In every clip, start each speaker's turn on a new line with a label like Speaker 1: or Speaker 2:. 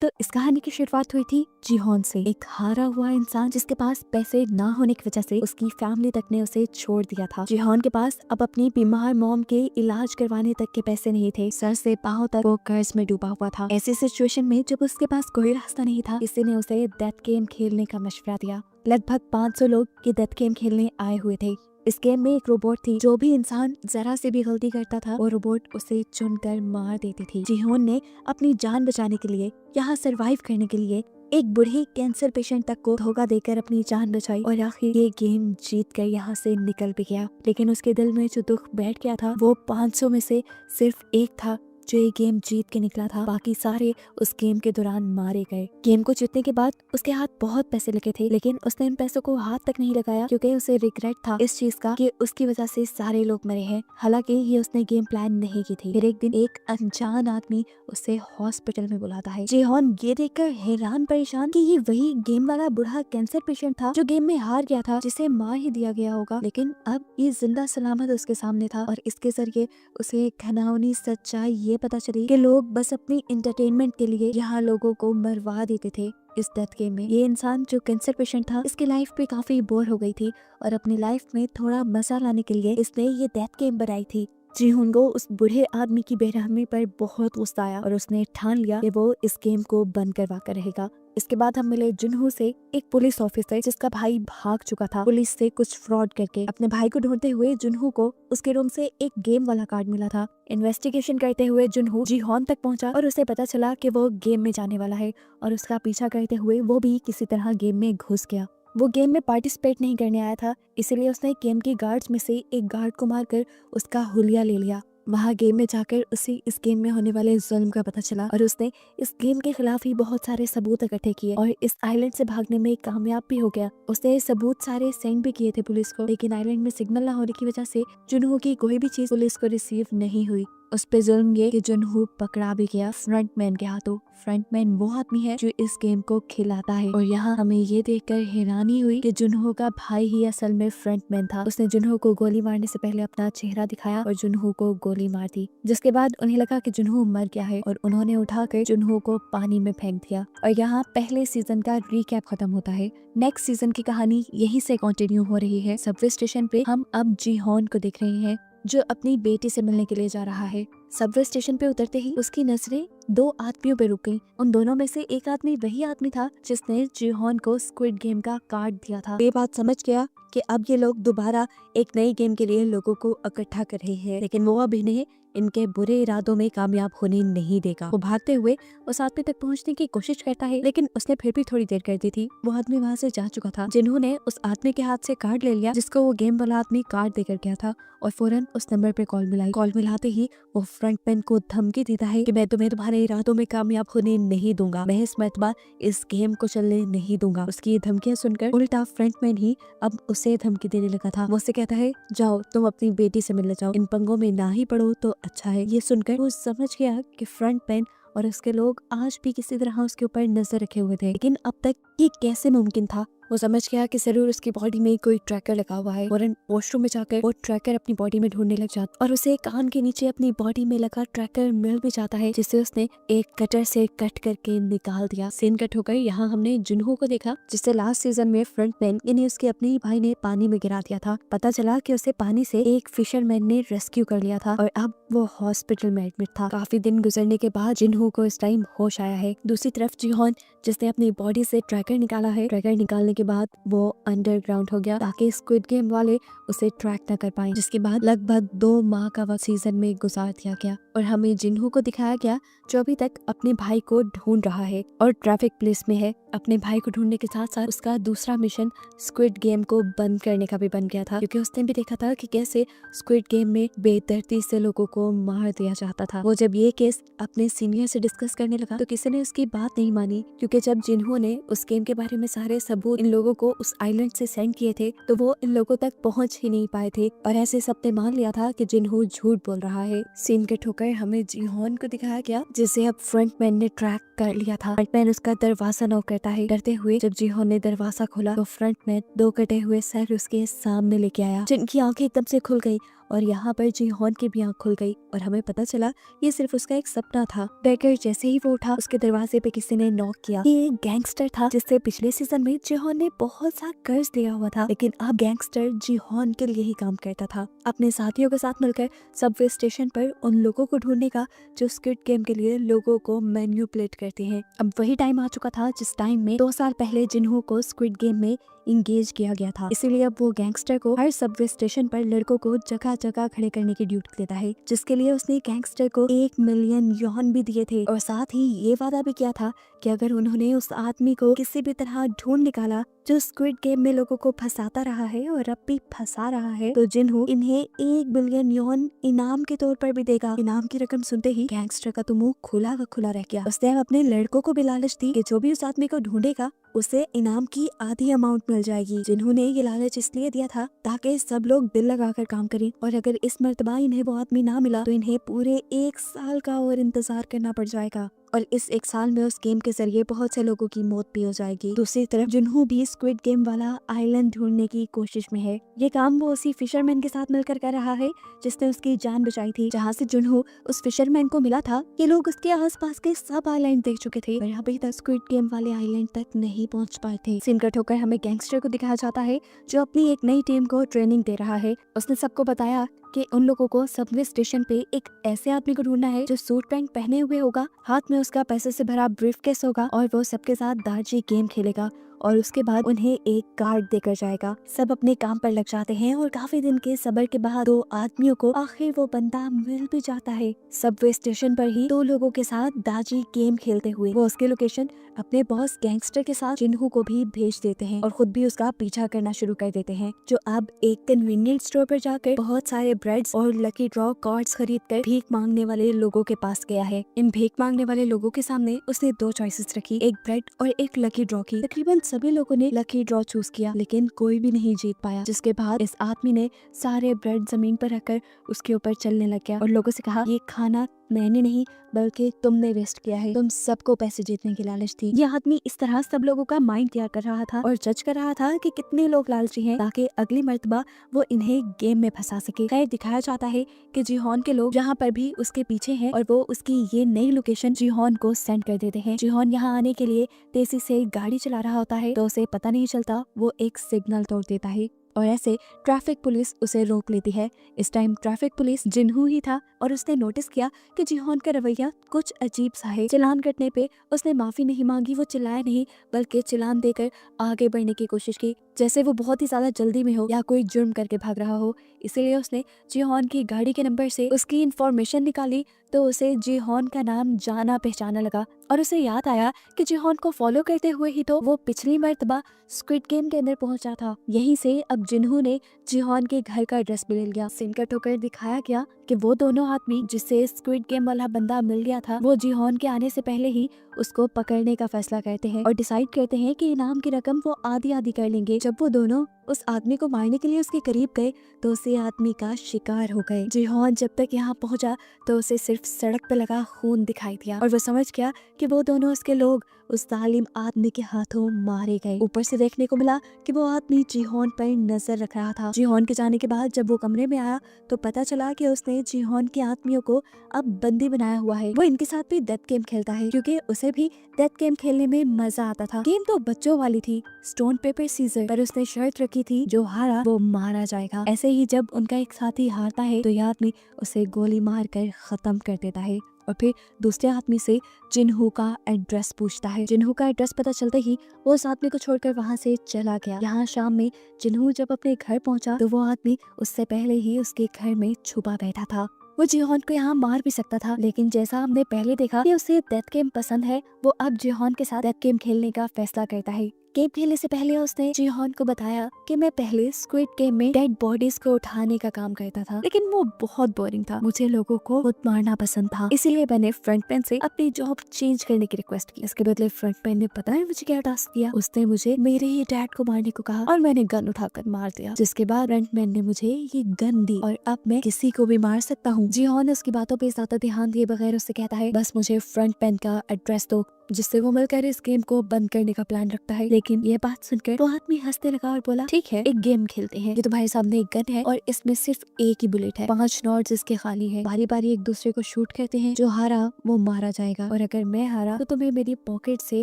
Speaker 1: तो इस कहानी की शुरुआत हुई थी जीहोन से, एक हारा हुआ इंसान जिसके पास पैसे ना होने की वजह से उसकी फैमिली तक ने उसे छोड़ दिया था। जीहोन के पास अब अपनी बीमार मॉम के इलाज करवाने तक के पैसे नहीं थे। सर से पांव तक वो कर्ज में डूबा हुआ था। ऐसी सिचुएशन में जब उसके पास कोई रास्ता नहीं था, किसी ने उसे डेथ गेम खेलने का मशवरा दिया। लगभग 500 लोग ये डेथ गेम खेलने आए हुए थे। इस गेम में एक रोबोट थी, जो भी इंसान जरा से भी गलती करता था वो रोबोट उसे चुनकर मार देती थी। जीहोन ने अपनी जान बचाने के लिए, यहाँ सरवाइव करने के लिए एक बूढ़े कैंसर पेशेंट तक को धोखा देकर अपनी जान बचाई और आखिर ये गेम जीत कर यहाँ से निकल भी गया। लेकिन उसके दिल में जो दुख बैठ गया था वो 500 में से सिर्फ एक था जो ये गेम जीत के निकला था। बाकी सारे उस गेम के दौरान मारे गए। गेम को जीतने के बाद उसके हाथ बहुत पैसे लगे थे, लेकिन उसने इन पैसों को हाथ तक नहीं लगाया क्योंकि उसे रिग्रेट था इस चीज का कि उसकी वजह से सारे लोग मरे हैं। हालांकि ये उसने गेम प्लान नहीं की थी। फिर एक दिन एक अनजान आदमी उसे हॉस्पिटल में बुलाता है। जीहोन ये देखकर हैरान परेशान कि ये वही गेम वाला बूढ़ा कैंसर पेशेंट था जो गेम में हार गया था, जिसे मार ही दिया गया होगा। लेकिन अब ये जिंदा सलामत उसके सामने था और इसके जरिए उसे घिनौनी सच्चाई ये पता चली कि लोग बस अपनी एंटरटेनमेंट के लिए यहाँ लोगों को मरवा देते थे इस डेथ गेम में। ये इंसान जो कैंसर पेशेंट था, इसकी लाइफ पे काफी बोर हो गई थी और अपनी लाइफ में थोड़ा मजा लाने के लिए इसने ये डेथ गेम बनाई थी। जीहोन को उस बूढ़े आदमी की बेरहमी पर बहुत गुस्सा आया और उसने ठान लिया कि वो इस गेम को बंद करवा कर रहेगा। इसके बाद हम मिले जुनहो से, एक पुलिस ऑफिसर जिसका भाई भाग चुका था पुलिस से कुछ फ्रॉड करके। अपने भाई को ढूंढते हुए जुनहो को उसके रूम से एक गेम वाला कार्ड मिला था। इन्वेस्टिगेशन करते हुए जुनहो जीहोन तक पहुंचा और उसे पता चला कि वो गेम में जाने वाला है और उसका पीछा करते हुए वो भी किसी तरह गेम में घुस गया। वो गेम में पार्टिसिपेट नहीं करने आया था, इसीलिए उसने गेम के गार्ड्स में से एक गार्ड को मारकर उसका हुलिया ले लिया। वहाँ गेम में जाकर उसे इस गेम में होने वाले जुल्म का पता चला और उसने इस गेम के खिलाफ ही बहुत सारे सबूत इकट्ठे किए और इस आइलैंड से भागने में कामयाब भी हो गया। उसने सबूत सारे सेंड भी किए थे पुलिस को, लेकिन आइलैंड में सिग्नल ना होने की वजह से जुनहो की कोई भी चीज पुलिस को रिसीव नहीं हुई। उस पे जुल्म ये कि जुनहो पकड़ा भी गया फ्रंटमैन के हाथों। फ्रंटमैन वो आदमी है जो इस गेम को खिलाता है और यहाँ हमें ये देखकर हैरानी हुई कि जुनहो का भाई ही असल में फ्रंटमैन था। उसने जुनहो को गोली मारने से पहले अपना चेहरा दिखाया और जुनहो को गोली मार दी, जिसके बाद उन्हें लगा कि जुनहो मर गया है और उन्होंने उठाकर जुनहो को पानी में फेंक दिया। और यहाँ पहले सीजन का रिकैप खत्म होता है। नेक्स्ट सीजन की कहानी यहीं से कंटिन्यू हो रही है। सबवे स्टेशन पे हम अब जीहोन को देख रहे हैं जो अपनी बेटी से मिलने के लिए जा रहा है। सबवे स्टेशन पे उतरते ही उसकी नजरें दो आदमियों पे रुक गईं। उन दोनों में से एक आदमी वही आदमी था जिसने जीहोन को स्क्विड गेम का कार्ड दिया था। ये बात समझ गया कि अब ये लोग दोबारा एक नई गेम के लिए लोगों को इकट्ठा कर रहे हैं, लेकिन वो अब इन्हें इनके बुरे इरादों में कामयाब होने नहीं देगा। वो भागते हुए उस आदमी तक पहुंचने की कोशिश करता है, लेकिन उसने फिर भी थोड़ी देर कर दी थी। वो आदमी वहाँ से जा चुका था। जिन्होंने उस आदमी के हाथ से कार्ड ले लिया जिसको वो गेम वाला आदमी कार्ड देकर गया था और फौरन उस नंबर पे कॉल मिलाई। कॉल मिलाते ही वो फ्रंटमैन को धमकी देता है कि मैं तुम्हें तुम्हारे इरादों में कामयाब होने नहीं दूंगा, मैं इस मरतबा इस गेम को चलने नहीं दूंगा। उसकी ये धमकियां सुनकर उल्टा फ्रंटमैन ही अब उसे धमकी देने लगा था। वो उससे कहता है जाओ तुम अपनी बेटी से मिलने जाओ, इन पंगों में ना ही पड़ो तो अच्छा है। ये सुनकर वो समझ गया कि फ्रंटमैन और उसके लोग आज भी किसी तरह उसके ऊपर नजर रखे हुए थे, लेकिन अब तक ये कैसे मुमकिन था। वो समझ गया कि जरूर उसकी बॉडी में कोई ट्रैकर लगा हुआ है। फौरन वॉशरूम में जाकर वो ट्रैकर अपनी बॉडी में ढूंढने लग जाता और उसे कान के नीचे अपनी बॉडी में लगा ट्रैकर मिल भी जाता है, जिसे उसने एक कटर से कट करके निकाल दिया। सीन कट होकर यहाँ हमने जुनहो को देखा जिससे लास्ट सीजन में फ्रंटमैन यानी उसके अपने भाई ने पानी में गिरा दिया था। पता चला कि उसे पानी से एक फिशरमैन ने रेस्क्यू कर लिया था और अब वो हॉस्पिटल में एडमिट था। काफी दिन गुजरने के बाद जुनहो को इस टाइम होश आया है। दूसरी तरफ जीहोन जिसने अपनी बॉडी से ट्रैकर निकाला है, ट्रैकर निकालने के बाद वो अंडरग्राउंड हो गया ताकि स्क्विड गेम वाले उसे ट्रैक न कर पाए, जिसके बाद लगभग 2 माह का वक्त सीजन में गुजार दिया गया और हमें जिन्हो को दिखाया गया जो अभी तक अपने भाई को ढूंढ रहा है और ट्रैफिक पुलिस में है। अपने भाई को ढूंढने के साथ साथ उसका दूसरा मिशन स्क्विड गेम को बंद करने का भी बन गया था, क्योंकि उसने भी देखा था कि कैसे स्क्विड गेम में बेदर्दी से लोगों को मार दिया जाता था। वो जब ये केस अपने सीनियर से डिस्कस करने लगा तो किसी ने उसकी बात नहीं मानी, क्योंकि जब जिन्हो ने उस गेम के बारे में सारे सबूत इन लोगों को उस आइलैंड से सेंड किए थे तो वो इन लोगों तक पहुंच ही नहीं पाए थे और ऐसे सबने मान लिया था कि जिन्हो झूठ बोल रहा है। सीन कट होकर हमें जीहोन को दिखाया गया जिसे अब फ्रंटमैन ने ट्रैक कर लिया था। फ्रंटमैन उसका दरवाजा नॉक करता है। करते हुए जब जीहोन ने दरवाजा खोला तो फ्रंटमैन 2 कटे हुए सर उसके सामने लेके आया, जिनकी आंखें एकदम से खुल गई और यहाँ पर जीहॉन की भी आंख खुल गई और हमें पता चला ये सिर्फ उसका एक सपना था। बेकर जैसे ही वो उठा, उसके दरवाजे पे किसी ने नॉक किया। ये एक गैंगस्टर था जिससे पिछले सीजन में जीहॉन ने बहुत सा कर्ज लिया हुआ था, लेकिन अब गैंगस्टर जीहॉन के लिए ही काम करता था। अपने साथियों के साथ मिलकर सबवे स्टेशन पर उन लोगों को ढूंढने का जो स्क्विड गेम के लिए लोगों को मैन्युपुलेट करते हैं। अब वही टाइम आ चुका था जिस टाइम में 2 साल पहले जिन्हों को स्क्विड गेम में इंगेज किया गया था। इसीलिए अब वो गैंगस्टर को हर सबवे स्टेशन पर लड़कों को जगह जगह खड़े करने की ड्यूटी देता है, जिसके लिए उसने गैंगस्टर को 1 मिलियन यौन भी दिए थे और साथ ही ये वादा भी किया था कि अगर उन्होंने उस आदमी को किसी भी तरह ढूंढ निकाला जो स्क्विड गेम में लोगों को फंसाता रहा है और अब भी फंसा रहा है, तो जिन्हों इन्हें 1 बिलियन यौन इनाम के तौर पर भी देगा। इनाम की रकम सुनते ही गैंगस्टर का तो मुंह खुला का खुला रह गया। उसने अपने लड़कों को भी लालच दी कि जो भी उस आदमी को ढूंढेगा उसे इनाम की आधी अमाउंट मिल जाएगी। जिन्होंने ये लालच इसलिए दिया था ताकि सब लोग दिल लगाकर काम करें और अगर इस मर्तबा इन्हें वो आदमी ना मिला तो इन्हें पूरे 1 साल का और इंतजार करना पड़ जाएगा और इस 1 साल में उस गेम के जरिए बहुत से लोगों की मौत भी हो जाएगी। दूसरी तरफ जिन्हों भी स्क्विड गेम वाला आइलैंड ढूंढने की कोशिश में है। ये काम वो उसी फिशरमैन के साथ मिलकर कर रहा है जिसने उसकी जान बचाई थी। जहाँ से जिन्हों उस फिशरमैन को मिला था, ये लोग उसके आसपास के सब आइलैंड देख चुके थे और अभी तक स्क्विड गेम वाले आइलैंड तक नहीं पहुँच पाए थे। सीन कट होकर हमें गैंगस्टर को दिखाया जाता है जो अपनी एक नई टीम को ट्रेनिंग दे रहा है। उसने सबको बताया कि उन लोगों को सबवे स्टेशन पे एक ऐसे आदमी को ढूंढना है जो सूट पैंट पहने हुए होगा, हाथ में उसका पैसे से भरा ब्रीफकेस होगा और वो सबके साथ दार्जी गेम खेलेगा और उसके बाद उन्हें एक कार्ड देकर जाएगा। सब अपने काम पर लग जाते हैं और काफी दिन के सब्र के बाद 2 आदमियों को आखिर वो बंदा मिल भी जाता है। सबवे स्टेशन पर ही 2 लोगों के साथ दार्जी गेम खेलते हुए वो उसकी लोकेशन अपने बॉस गैंगस्टर के साथ जिन्हों को भी भेज देते हैं और खुद भी उसका पीछा करना शुरू कर देते हैं, जो अब एक कन्वीनियंट स्टोर पर जाकर बहुत सारे ब्रेड्स और लकी ड्रॉ कार्ड्स खरीद कर भीख मांगने वाले लोगों के पास गया है। इन भीख मांगने वाले लोगों के सामने उसने 2 चॉइसेस रखी, एक ब्रेड और एक लकी ड्रॉ की। तकरीबन सभी लोगों ने लकी ड्रॉ चूज किया लेकिन कोई भी नहीं जीत पाया, जिसके बाद इस आदमी ने सारे ब्रेड जमीन पर रखकर उसके ऊपर चलने लग गया और लोगों से कहा, ये खाना मैंने नहीं बल्कि तुमने वेस्ट किया है, तुम सबको पैसे जीतने की लालच थी। यह आदमी इस तरह सब लोगों का माइंड तैयार कर रहा था और जज कर रहा था कि कितने लोग लालची हैं ताकि अगली मर्तबा वो इन्हें गेम में फंसा सके। खैर दिखाया जाता है कि जीहॉन के लोग जहाँ पर भी उसके पीछे हैं और वो उसकी ये नई लोकेशन जीहॉन को सेंड कर देते हैं। जीहॉन यहाँ आने के लिए तेजी से गाड़ी चला रहा होता है तो उसे पता नहीं चलता वो एक सिग्नल तोड़ देता है और ऐसे ट्रैफिक पुलिस उसे रोक लेती है। इस टाइम ट्रैफिक पुलिस जिन्हों ही था और उसने नोटिस किया कि जीहॉन का रवैया कुछ अजीब सा है। चालान कटने पे उसने माफी नहीं मांगी, वो चिल्लाया नहीं बल्कि चालान देकर आगे बढ़ने की कोशिश की जैसे वो बहुत ही ज्यादा जल्दी में हो या कोई जुर्म करके भाग रहा हो। इसीलिए उसने जीहॉन की गाड़ी के नंबर से उसकी इंफॉर्मेशन निकाली तो उसे जीहॉन का नाम जाना पहचाना लगा और उसे याद आया कि जीहॉन को फॉलो करते हुए ही तो वो पिछली मर्तबा स्क्विड गेम के अंदर पहुंचा था। यहीं से अब जिन्हों ने जीहॉन के घर का एड्रेस भी ले लिया। सीन कट होकर दिखाया गया कि वो दोनों आदमी जिससे स्क्विड गेम वाला बंदा मिल गया था वो जीहॉन के आने से पहले ही उसको पकड़ने का फैसला करते हैं और डिसाइड करते हैं कि इनाम की रकम वो आधी आधी कर लेंगे। जब वो दोनों उस आदमी को मारने के लिए उसके करीब गए तो उसे आदमी का शिकार हो गए। जीहॉन जब तक यहाँ पहुंचा तो उसे सिर्फ सड़क पे लगा खून दिखाई दिया और वो समझ गया कि वो दोनों उसके लोग उस जालिम आदमी के हाथों मारे गए। ऊपर से देखने को मिला कि वो आदमी जीहॉन पर नजर रख रहा था। जीहॉन के जाने के बाद जब वो कमरे में आया तो पता चला कि उसने जीहॉन के आदमियों को अब बंदी बनाया हुआ है। वो इनके साथ भी डेथ गेम खेलता है क्योंकि उसे भी डेथ गेम खेलने में मजा आता था। गेम तो बच्चों वाली थी, स्टोन पेपर सीजर, पर उसने शर्त रखी थी जो हारा वो मारा जाएगा। ऐसे ही जब उनका एक साथी हारता है तो यह आदमी उसे गोली मार कर खत्म कर देता है और फिर दूसरे आदमी से जिन्हों का एड्रेस पूछता है। जिन्हों का एड्रेस पता चलते ही वो उस आदमी को छोड़कर वहाँ से चला गया। यहाँ शाम में जिन्हों जब अपने घर पहुँचा तो वो आदमी उससे पहले ही उसके घर में छुपा बैठा था। वो जीहॉन को यहाँ मार भी सकता था लेकिन जैसा हमने पहले देखा कि उसे डेथ गेम पसंद है, वो अब जीहॉन के साथ डेथ गेम खेलने का फैसला करता है। गेम खेलने से पहले उसने जीहॉन को बताया कि मैं पहले स्क्विड गेम में डेड बॉडीज को उठाने का काम करता था लेकिन वो बहुत बोरिंग था, मुझे लोगों को खुद मारना पसंद था, इसीलिए मैंने फ्रंटमैन से अपनी जॉब चेंज करने की रिक्वेस्ट की। इसके बदले फ्रंटमैन ने पता है मुझे क्या टास्क दिया, उसने मुझे मेरे ही डैड को मारने को कहा और मैंने गन उठाकर मार दिया, जिसके बाद फ्रंटमैन ने मुझे ये गन दी और अब मैं किसी को भी मार सकता हूँ। जीहॉन उसकी बातों पे ज्यादा ध्यान दिए बगैर उससे कहता है बस मुझे फ्रंटमैन का एड्रेस दो, जिससे वो मिलकर इस गेम को बंद करने का प्लान रखता है। लेकिन लेकिन ये बात सुनकर वो आदमी हंसने लगा और बोला, ठीक है, एक गेम खेलते हैं। ये तुम्हारे सामने एक गन है और इसमें सिर्फ एक ही बुलेट है, 5 नॉट्स इसके खाली है। बारी बारी एक दूसरे को शूट करते हैं, जो हारा वो मारा जाएगा और अगर मैं हारा तो तुम्हें मेरी पॉकेट से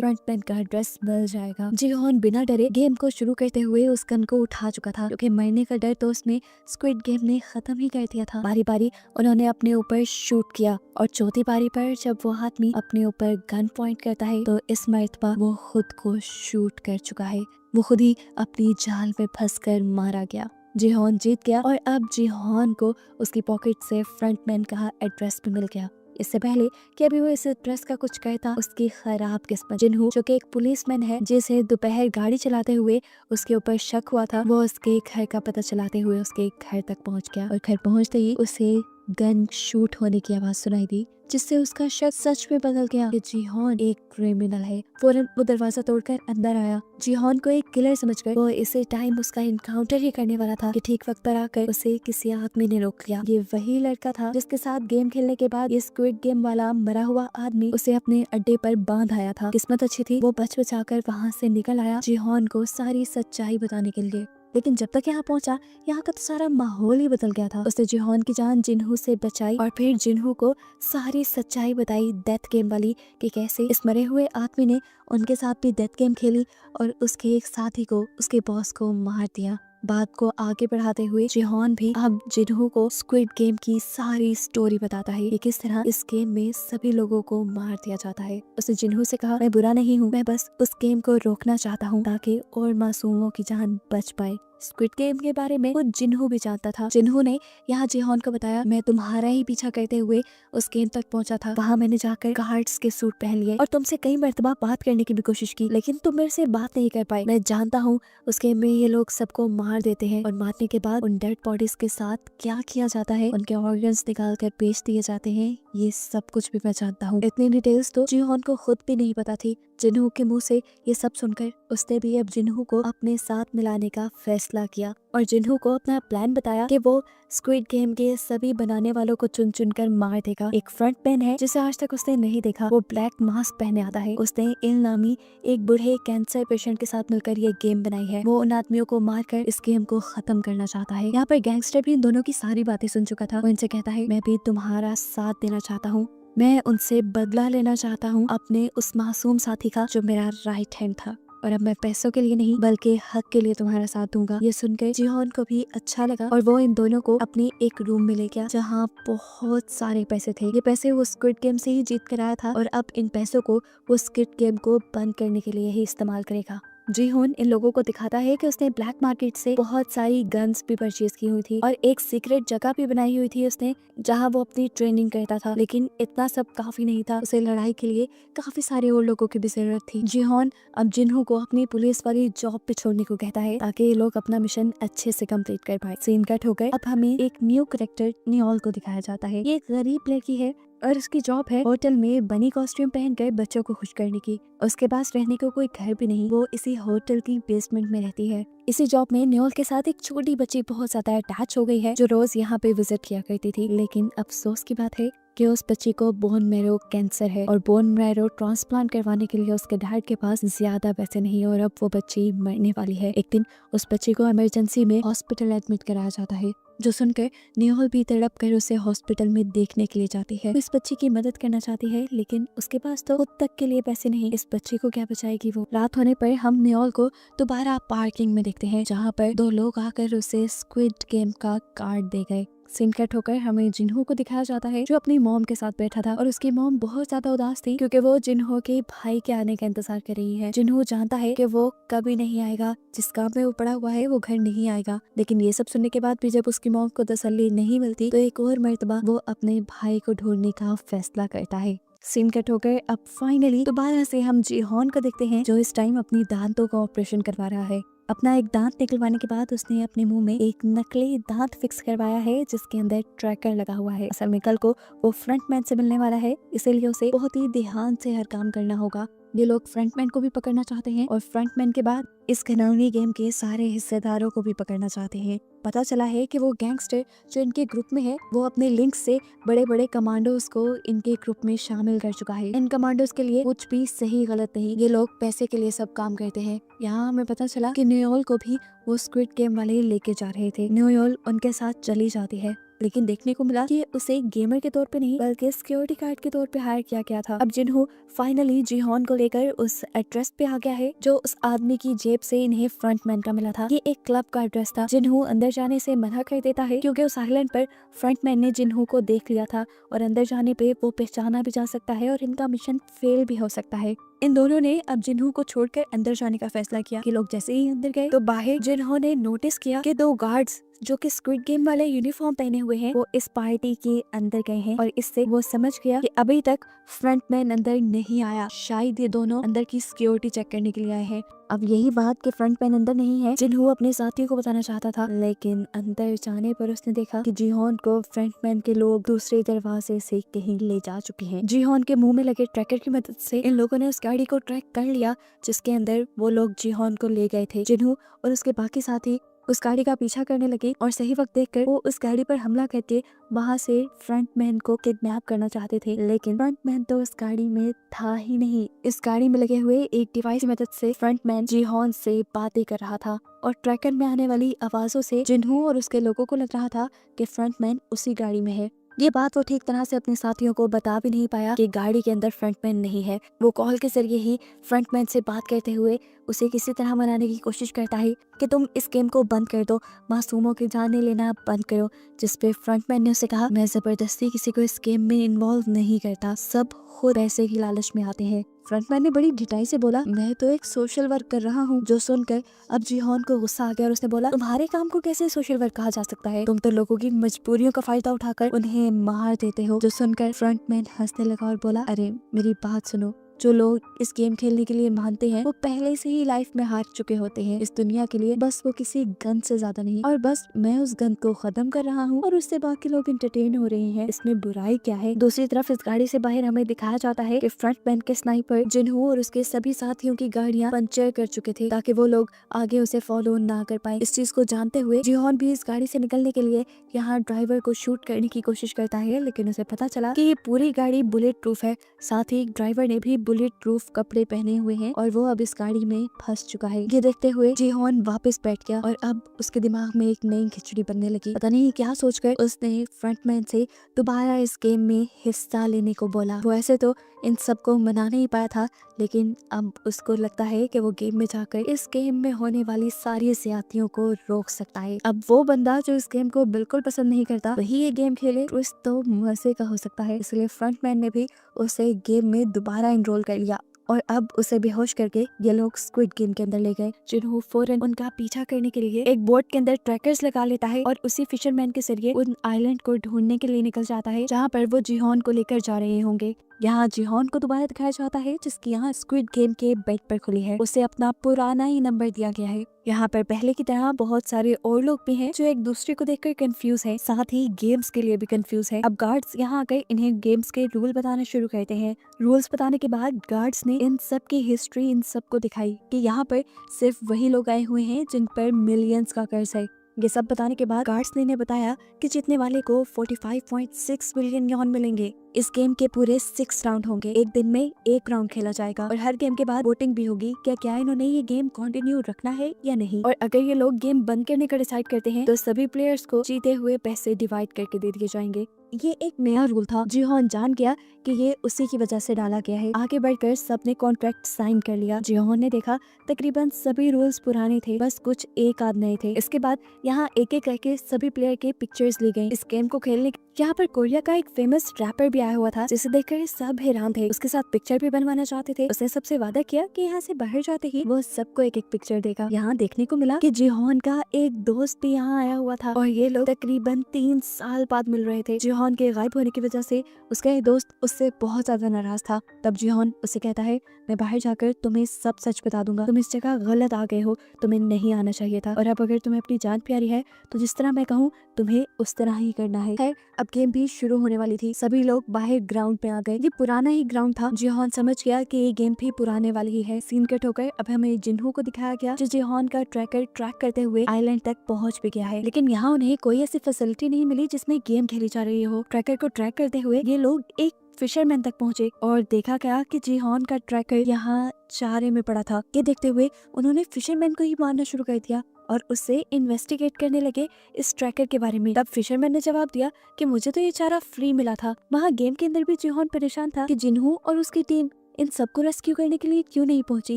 Speaker 1: फ्रंटमैन का ड्रेस मिल जाएगा। जिहोन बिना डरे गेम को शुरू करते हुए उस गन को उठा चुका था, क्योंकि मरने का डर तो उसने स्क्विड गेम ने खत्म ही कर दिया था। बारी बारी उन्होंने अपने ऊपर शूट किया और चौथी बारी पर जब वो आदमी अपने ऊपर गन पॉइंट करता है तो इस मर्तबा वो खुद को शूट कर चुका है। वो खुद ही अपनी जाल में फंसकर मारा गया। जिहोन जीत गया और अब जिहोन को उसकी पॉकेट से फ्रंटमैन का एड्रेस भी मिल गया। इससे पहले कि अभी वो इस एड्रेस का कुछ कहता, उसकी खराब किस्मत जिन्हू जो कि एक पुलिसमैन है जिसे दोपहर गाड़ी चलाते हुए उसके ऊपर शक हुआ था, वो उसके घर का पता चलाते हुए उसके घर तक पहुंच गया और घर पहुंचते ही उसे गन शूट होने की आवाज सुनाई दी, जिससे उसका शक सच में बदल गया कि जिहोन एक क्रिमिनल है। फौरन वो दरवाजा तोड़कर अंदर आया। जिहोन को एक किलर समझकर वो इसे टाइम उसका इनकाउंटर ही करने वाला था कि ठीक वक्त पर आकर उसे किसी आदमी ने रोक लिया। ये वही लड़का था जिसके साथ गेम खेलने के बाद ये स्क्विड गेम वाला मरा हुआ आदमी उसे अपने अड्डे पर बांध आया था। किस्मत अच्छी थी, वो बच बचाकर वहाँ से निकल आया जिहोन को सारी सच्चाई बताने के लिए। लेकिन जब तक यहाँ पहुंचा, यहाँ का तो सारा माहौल ही बदल गया था। उसने जिहोन की जान जिन्हू से बचाई और फिर जिन्हू को सारी सच्चाई बताई डेथ गेम वाली, कि कैसे इस मरे हुए आदमी ने उनके साथ भी डेथ गेम खेली और उसके एक साथी को, उसके बॉस को मार दिया। बात को आगे बढ़ाते हुए जिहोन भी अब जिन्हू को स्क्विड गेम की सारी स्टोरी बताता है कि किस तरह इस गेम में सभी लोगों को मार दिया जाता है। उसने जिन्हू से कहा, मैं बुरा नहीं हूँ, मैं बस उस गेम को रोकना चाहता हूँ ताकि और मासूमों की जान बच पाए। स्क्विड गेम के बारे में वो जिन्हू भी जानता था। जिन्हू ने यहाँ जिहोन को बताया, मैं तुम्हारा ही पीछा करते हुए उस गेम तक पहुंचा था। वहाँ मैंने जाकर गार्ड्स के सूट पहन लिए और तुमसे कई मर्तबा बात करने की भी कोशिश की, लेकिन तुम मेरे से बात नहीं कर पाए। मैं जानता हूँ उस गेम में ये लोग सबको मार देते हैं और मारने के बाद उन डेड बॉडीज के साथ क्या किया जाता है, उनके ऑर्गन्स निकाल कर बेच दिए जाते हैं, ये सब कुछ भी मैं जानता हूँ। इतनी डिटेल्स तो जिहोन को खुद भी नहीं पता थी। जिन्हू के मुंह से ये सब सुनकर उसने भी अब जिन्हू को अपने साथ मिलाने का फैसला किया और जिन्हू को अपना प्लान बताया कि वो स्क्विड गेम के सभी बनाने वालों को चुन चुन कर मार देगा। एक फ्रंटमैन है जिसे आज तक उसने नहीं देखा, वो ब्लैक मास्क पहने आता है। उसने इल नामी एक बूढ़े कैंसर पेशेंट के साथ मिलकर ये गेम बनाई है। वो उन आदमियों को मारकर इस गेम को खत्म करना चाहता है। यहाँ पर गैंगस्टर भी इन दोनों की सारी बातें सुन चुका था। वो इनसे कहता है, मैं भी तुम्हारा साथ देना चाहता हूँ, मैं उनसे बदला लेना चाहता हूँ अपने उस मासूम साथी का जो मेरा राइट हैंड था, और अब मैं पैसों के लिए नहीं बल्कि हक के लिए तुम्हारा साथ दूंगा। ये सुनकर जिहोन को भी अच्छा लगा और वो इन दोनों को अपनी एक रूम में ले गया जहाँ बहुत सारे पैसे थे। ये पैसे वो स्क्विड गेम से ही जीत कर आया था और अब इन पैसों को वो स्क्विड गेम को बंद करने के लिए ही इस्तेमाल करेगा। जिहोन इन लोगों को दिखाता है कि उसने ब्लैक मार्केट से बहुत सारी गन्स भी परचेज की हुई थी और एक सीक्रेट जगह भी बनाई हुई थी उसने, जहां वो अपनी ट्रेनिंग करता था। लेकिन इतना सब काफी नहीं था, उसे लड़ाई के लिए काफी सारे और लोगों की भी जरूरत थी। जिहोन अब जिन्हू को अपनी पुलिस वाली जॉब पे छोड़ने को कहता है ताकि ये लोग अपना मिशन अच्छे से कंप्लीट कर पाए। सीन कट होकर अब हमें एक न्यू कैरेक्टर नियोल को दिखाया जाता है। ये एक गरीब लड़की है और उसकी जॉब है होटल में बनी कॉस्ट्यूम पहनकर बच्चों को खुश करने की। उसके पास रहने को कोई घर भी नहीं, वो इसी होटल की बेसमेंट में रहती है। इसी जॉब में न्योल के साथ एक छोटी बच्ची बहुत ज्यादा अटैच हो गई है जो रोज यहाँ पे विजिट किया करती थी। लेकिन अफसोस की बात है कि उस बच्ची को बोन मैरो कैंसर है और बोन मैरो ट्रांसप्लांट करवाने के लिए उसके डैड के पास ज्यादा पैसे नहीं और अब वो बच्ची मरने वाली है। एक दिन उस बच्ची को इमरजेंसी में हॉस्पिटल एडमिट कराया जाता है, जो सुनकर नियोल भी तड़प कर उसे हॉस्पिटल में देखने के लिए जाती है। वो इस बच्ची की मदद करना चाहती है लेकिन उसके पास तो खुद तक के लिए पैसे नहीं। इस बच्ची को क्या बचाएगी वो। रात होने पर हम नियोल को दोबारा पार्किंग में देखते हैं जहाँ पर दो लोग आकर उसे स्क्विड गेम का कार्ड दे गए। सीन कट होकर हमें जिन्हू को दिखाया जाता है जो अपनी मॉम के साथ बैठा था और उसकी मॉम बहुत ज्यादा उदास थी क्योंकि वो जिन्हू के भाई के आने का इंतजार कर रही है। जिन्हू जानता है कि वो कभी नहीं आएगा, जिस काम में वो पड़ा हुआ है वो घर नहीं आएगा। लेकिन ये सब सुनने के बाद भी जब उसकी मॉम को तसल्ली नहीं मिलती तो एक और मर्तबा वो अपने भाई को ढूंढने का फैसला करता है। सीन कट होकर अब फाइनली दोबारा से हम जिहोन को देखते हैं जो इस टाइम अपनी दांतों का ऑपरेशन करवा रहा है। अपना एक दांत निकलवाने के बाद उसने अपने मुंह में एक नकली दांत फिक्स करवाया है जिसके अंदर ट्रैकर लगा हुआ है। असल में कल को वो फ्रंटमैन से मिलने वाला है, इसीलिए उसे बहुत ही ध्यान से हर काम करना होगा। ये लोग फ्रंटमैन को भी पकड़ना चाहते हैं और फ्रंटमैन के बाद इस घिनौनी गेम के सारे हिस्सेदारों को भी पकड़ना चाहते हैं। पता चला है कि वो गैंगस्टर जो इनके ग्रुप में है वो अपने लिंक से बड़े बड़े कमांडोज को इनके ग्रुप में शामिल कर चुका है। इन कमांडोज के लिए कुछ भी सही गलत नहीं, ये लोग पैसे के लिए सब काम करते हैं। यहाँ हमें पता चला कि न्यूयोल को भी वो स्क्विड गेम वाले लेके जा रहे थे। न्यूयोल उनके साथ चली जाती है, लेकिन देखने को मिला कि उसे गेमर के तौर पे नहीं बल्कि सिक्योरिटी गार्ड के तौर पे हायर किया गया था। अब जिन्हों फाइनली जीहॉन को लेकर उस एड्रेस पे आ गया है जो उस आदमी की जेब से इन्हें फ्रंटमैन का मिला था। ये एक क्लब का एड्रेस था। जिन्हों अंदर जाने से मना कर देता है क्योंकि उस आइलैंड पर फ्रंटमैन ने जिन्हों को देख लिया था और अंदर जाने पे वो पहचाना भी जा सकता है और इनका मिशन फेल भी हो सकता है। इन दोनों ने अब जिन्हों को छोड़कर अंदर जाने का फैसला किया कि लोग जैसे ही अंदर गए तो बाहर जिन्होंने नोटिस किया कि दो गार्ड्स जो कि स्क्विड गेम वाले यूनिफॉर्म पहने हुए हैं वो इस पार्टी के अंदर गए हैं और इससे वो समझ गया कि अभी तक फ्रंटमैन अंदर नहीं आया, शायद ये दोनों अंदर की सिक्योरिटी चेक करने के लिए आए हैं। अब यही बात कि फ्रंटमैन अंदर नहीं है जिन्हों अपने साथियों को बताना चाहता था, लेकिन अंदर जाने पर उसने देखा कि जीहॉन को फ्रंटमैन के लोग दूसरे दरवाजे से कहीं ले जा चुके हैं। जीहॉन के मुंह में लगे ट्रैकर की मदद से इन लोगों ने उस गाड़ी को ट्रैक कर लिया जिसके अंदर वो लोग जीहॉन को ले गए थे। जिन्हों और उसके बाकी साथी उस गाड़ी का पीछा करने लगे और सही वक्त देखकर वो उस गाड़ी पर हमला करके वहां से फ्रंटमैन को किडनैप करना चाहते थे, लेकिन फ्रंटमैन तो उस गाड़ी में था ही नहीं। इस गाड़ी में लगे हुए एक डिवाइस की मदद से फ्रंटमैन जीहॉन से बातें कर रहा था और ट्रैकर में आने वाली आवाजों से जिन्हों और उसके लोगों को लग रहा था कि फ्रंटमैन उसी गाड़ी में है। ये बात वो ठीक तरह से अपने साथियों को बता भी नहीं पाया कि गाड़ी के अंदर फ्रंटमैन नहीं है। वो कॉल के जरिए ही फ्रंटमैन से बात करते हुए उसे किसी तरह मनाने की कोशिश करता है कि तुम इस गेम को बंद कर दो, मासूमों की जानें लेना बंद करो। जिस पे फ्रंटमैन ने उसे कहा, मैं जबरदस्ती किसी को इस गेम में इन्वॉल्व नहीं करता, सब खुद पैसे की लालच में आते हैं। फ्रंटमैन ने बड़ी ढिठाई से बोला, मैं तो एक सोशल वर्क कर रहा हूँ। जो सुनकर अब जीहॉन को गुस्सा आ गया और उसने बोला, तुम्हारे काम को कैसे सोशल वर्क कहा जा सकता है? तुम तो लोगों की मजबूरियों का फायदा उठाकर उन्हें मार देते हो। जो सुनकर फ्रंटमैन हंसने लगा और बोला, अरे मेरी बात सुनो, जो लोग इस गेम खेलने के लिए मानते हैं वो पहले से ही लाइफ में हार चुके होते हैं इस दुनिया के लिए, बस वो किसी गन से ज्यादा नहीं। और बस मैं उस गन को खत्म कर रहा हूँ और उससे बाकी लोग इंटरटेन हो रहे हैं, इसमें बुराई क्या है? दूसरी तरफ इस गाड़ी से बाहर हमें दिखाया जाता है कि फ्रंटमैन के स्नाइपर जिन्हों और उसके सभी साथियों की गाड़ियां पंचर कर चुके थे ताकि वो लोग आगे उसे फॉलो ना कर पाए। इस चीज को जानते हुए जीहॉन भी इस गाड़ी से निकलने के लिए यहाँ ड्राइवर को शूट करने की कोशिश करता है, लेकिन उसे पता चला कि ये पूरी गाड़ी बुलेट प्रूफ है। साथ ही ड्राइवर ने भी बुलेट प्रूफ कपड़े पहने हुए हैं और वो अब इस गाड़ी में फंस चुका है। ये देखते हुए जीहॉन वापस बैठ गया और अब उसके दिमाग में एक नई खिचड़ी बनने लगी। पता नहीं क्या सोचकर उसने फ्रंटमैन से दोबारा इस गेम में हिस्सा लेने को बोला। वो ऐसे तो इन सबको मना नहीं पाया था, लेकिन अब उसको लगता है कि वो गेम में जाकर इस गेम में होने वाली सारी ज्यादतियों को रोक सकता है। अब वो बंदा जो इस गेम को बिल्कुल पसंद नहीं करता वही ये गेम खेले तो मजे का हो सकता है। इसलिए फ्रंटमैन ने भी उसे गेम में दोबारा एनरोल कर लिया और अब उसे बेहोश करके ये लोग स्क्विड गेम के अंदर ले गए। जिन्हों फौरन उनका पीछा करने के लिए एक बोट के अंदर ट्रैकर्स लगा लेता है और उसी फिशरमैन के जरिए उन आइलैंड को ढूंढने के लिए निकल जाता है जहाँ पर वो जीहॉन को लेकर जा रहे होंगे। यहाँ जीहॉन को दोबारा दिखाया जाता है जिसकी यहाँ स्क्विड गेम के बेड पर खुली है। उसे अपना पुराना ही नंबर दिया गया है। यहाँ पर पहले की तरह बहुत सारे और लोग भी हैं जो एक दूसरे को देखकर कंफ्यूज है, साथ ही गेम्स के लिए भी कंफ्यूज है। अब गार्ड्स यहाँ आकर इन्हें गेम्स के रूल बताना शुरू करते हैं। रूल्स बताने के बाद गार्ड्स ने इन सब की हिस्ट्री इन सबको दिखाई कि यहाँ पर सिर्फ वही लोग आए हुए हैं जिन पर मिलियंस का कर्ज है। ये सब बताने के बाद गार्ड्स ने इन्हें बताया कि जीतने वाले को 45.6 मिलियन यॉन मिलेंगे। इस गेम के पूरे 6 राउंड होंगे, एक दिन में एक राउंड खेला जाएगा और हर गेम के बाद वोटिंग भी होगी क्या इन्होंने ये गेम कंटिन्यू रखना है या नहीं। और अगर ये लोग गेम बंद करने का डिसाइड करते हैं तो सभी प्लेयर्स को जीते हुए पैसे डिवाइड करके दे दिए जाएंगे। ये एक नया रूल था। जीहॉन जान गया कि ये उसी की वजह से डाला गया है। आगे बढ़कर सबने कॉन्ट्रैक्ट साइन कर लिया। जीहॉन ने देखा तकरीबन सभी रूल्स पुराने थे, बस कुछ एक आध नए थे। इसके बाद यहाँ एक एक करके सभी प्लेयर के पिक्चर्स ली गई। इस गेम को खेलने यहाँ पर कोरिया का एक फेमस रैपर भी आया हुआ था जिसे देखकर सब हैरान थे। उसके साथ पिक्चर भी बनवाना चाहते थे। उसने सबसे वादा किया कि यहाँ से बाहर जाते ही वो सबको एक एक पिक्चर देगा। यहाँ देखने को मिला कि जीहॉन का एक दोस्त भी यहाँ आया हुआ था और ये लोग तकरीबन 3 साल बाद मिल रहे थे। जीहॉन के गायब होने की वजह से उसका एक दोस्त उससे बहुत ज्यादा नाराज था। तब जीहॉन उसे कहता है, मैं बाहर जाकर तुम्हें सब सच बता दूंगा, तुम इस जगह गलत आ गए हो, तुम्हें नहीं आना चाहिए था और अब अगर तुम्हें अपनी जान प्यारी है तो जिस तरह मैं कहूँ तुम्हें उस तरह ही करना है। खैर अब गेम भी शुरू होने वाली थी। सभी लोग बाहर ग्राउंड पे आ गए। ये पुराना ही ग्राउंड था। जिहोन समझ गया कि ये गेम भी पुराने वाली ही है। सीन कट होकर अब हमें जिन्हो को दिखाया गया जो जिहोन का ट्रैकर ट्रैक करते हुए आइलैंड तक पहुंच भी गया है, लेकिन यहाँ उन्हें कोई ऐसी फैसिलिटी नहीं मिली जिसमें गेम खेली जा रही हो। ट्रैकर को ट्रैक करते हुए ये लोग एक फिशरमैन तक पहुंचे और देखा गया कि जिहोन का ट्रैकर यहाँ चारे में पड़ा था। ये देखते हुए उन्होंने फिशरमैन को ही मारना शुरू कर दिया और उससे इन्वेस्टिगेट करने लगे इस ट्रैकर के बारे में। तब फिशरमैन ने जवाब दिया कि मुझे तो ये चारा फ्री मिला था। वहाँ गेम के अंदर भी जिहोन परेशान था कि जिन्हो और उसकी टीम इन सबको रेस्क्यू करने के लिए क्यों नहीं पहुंची,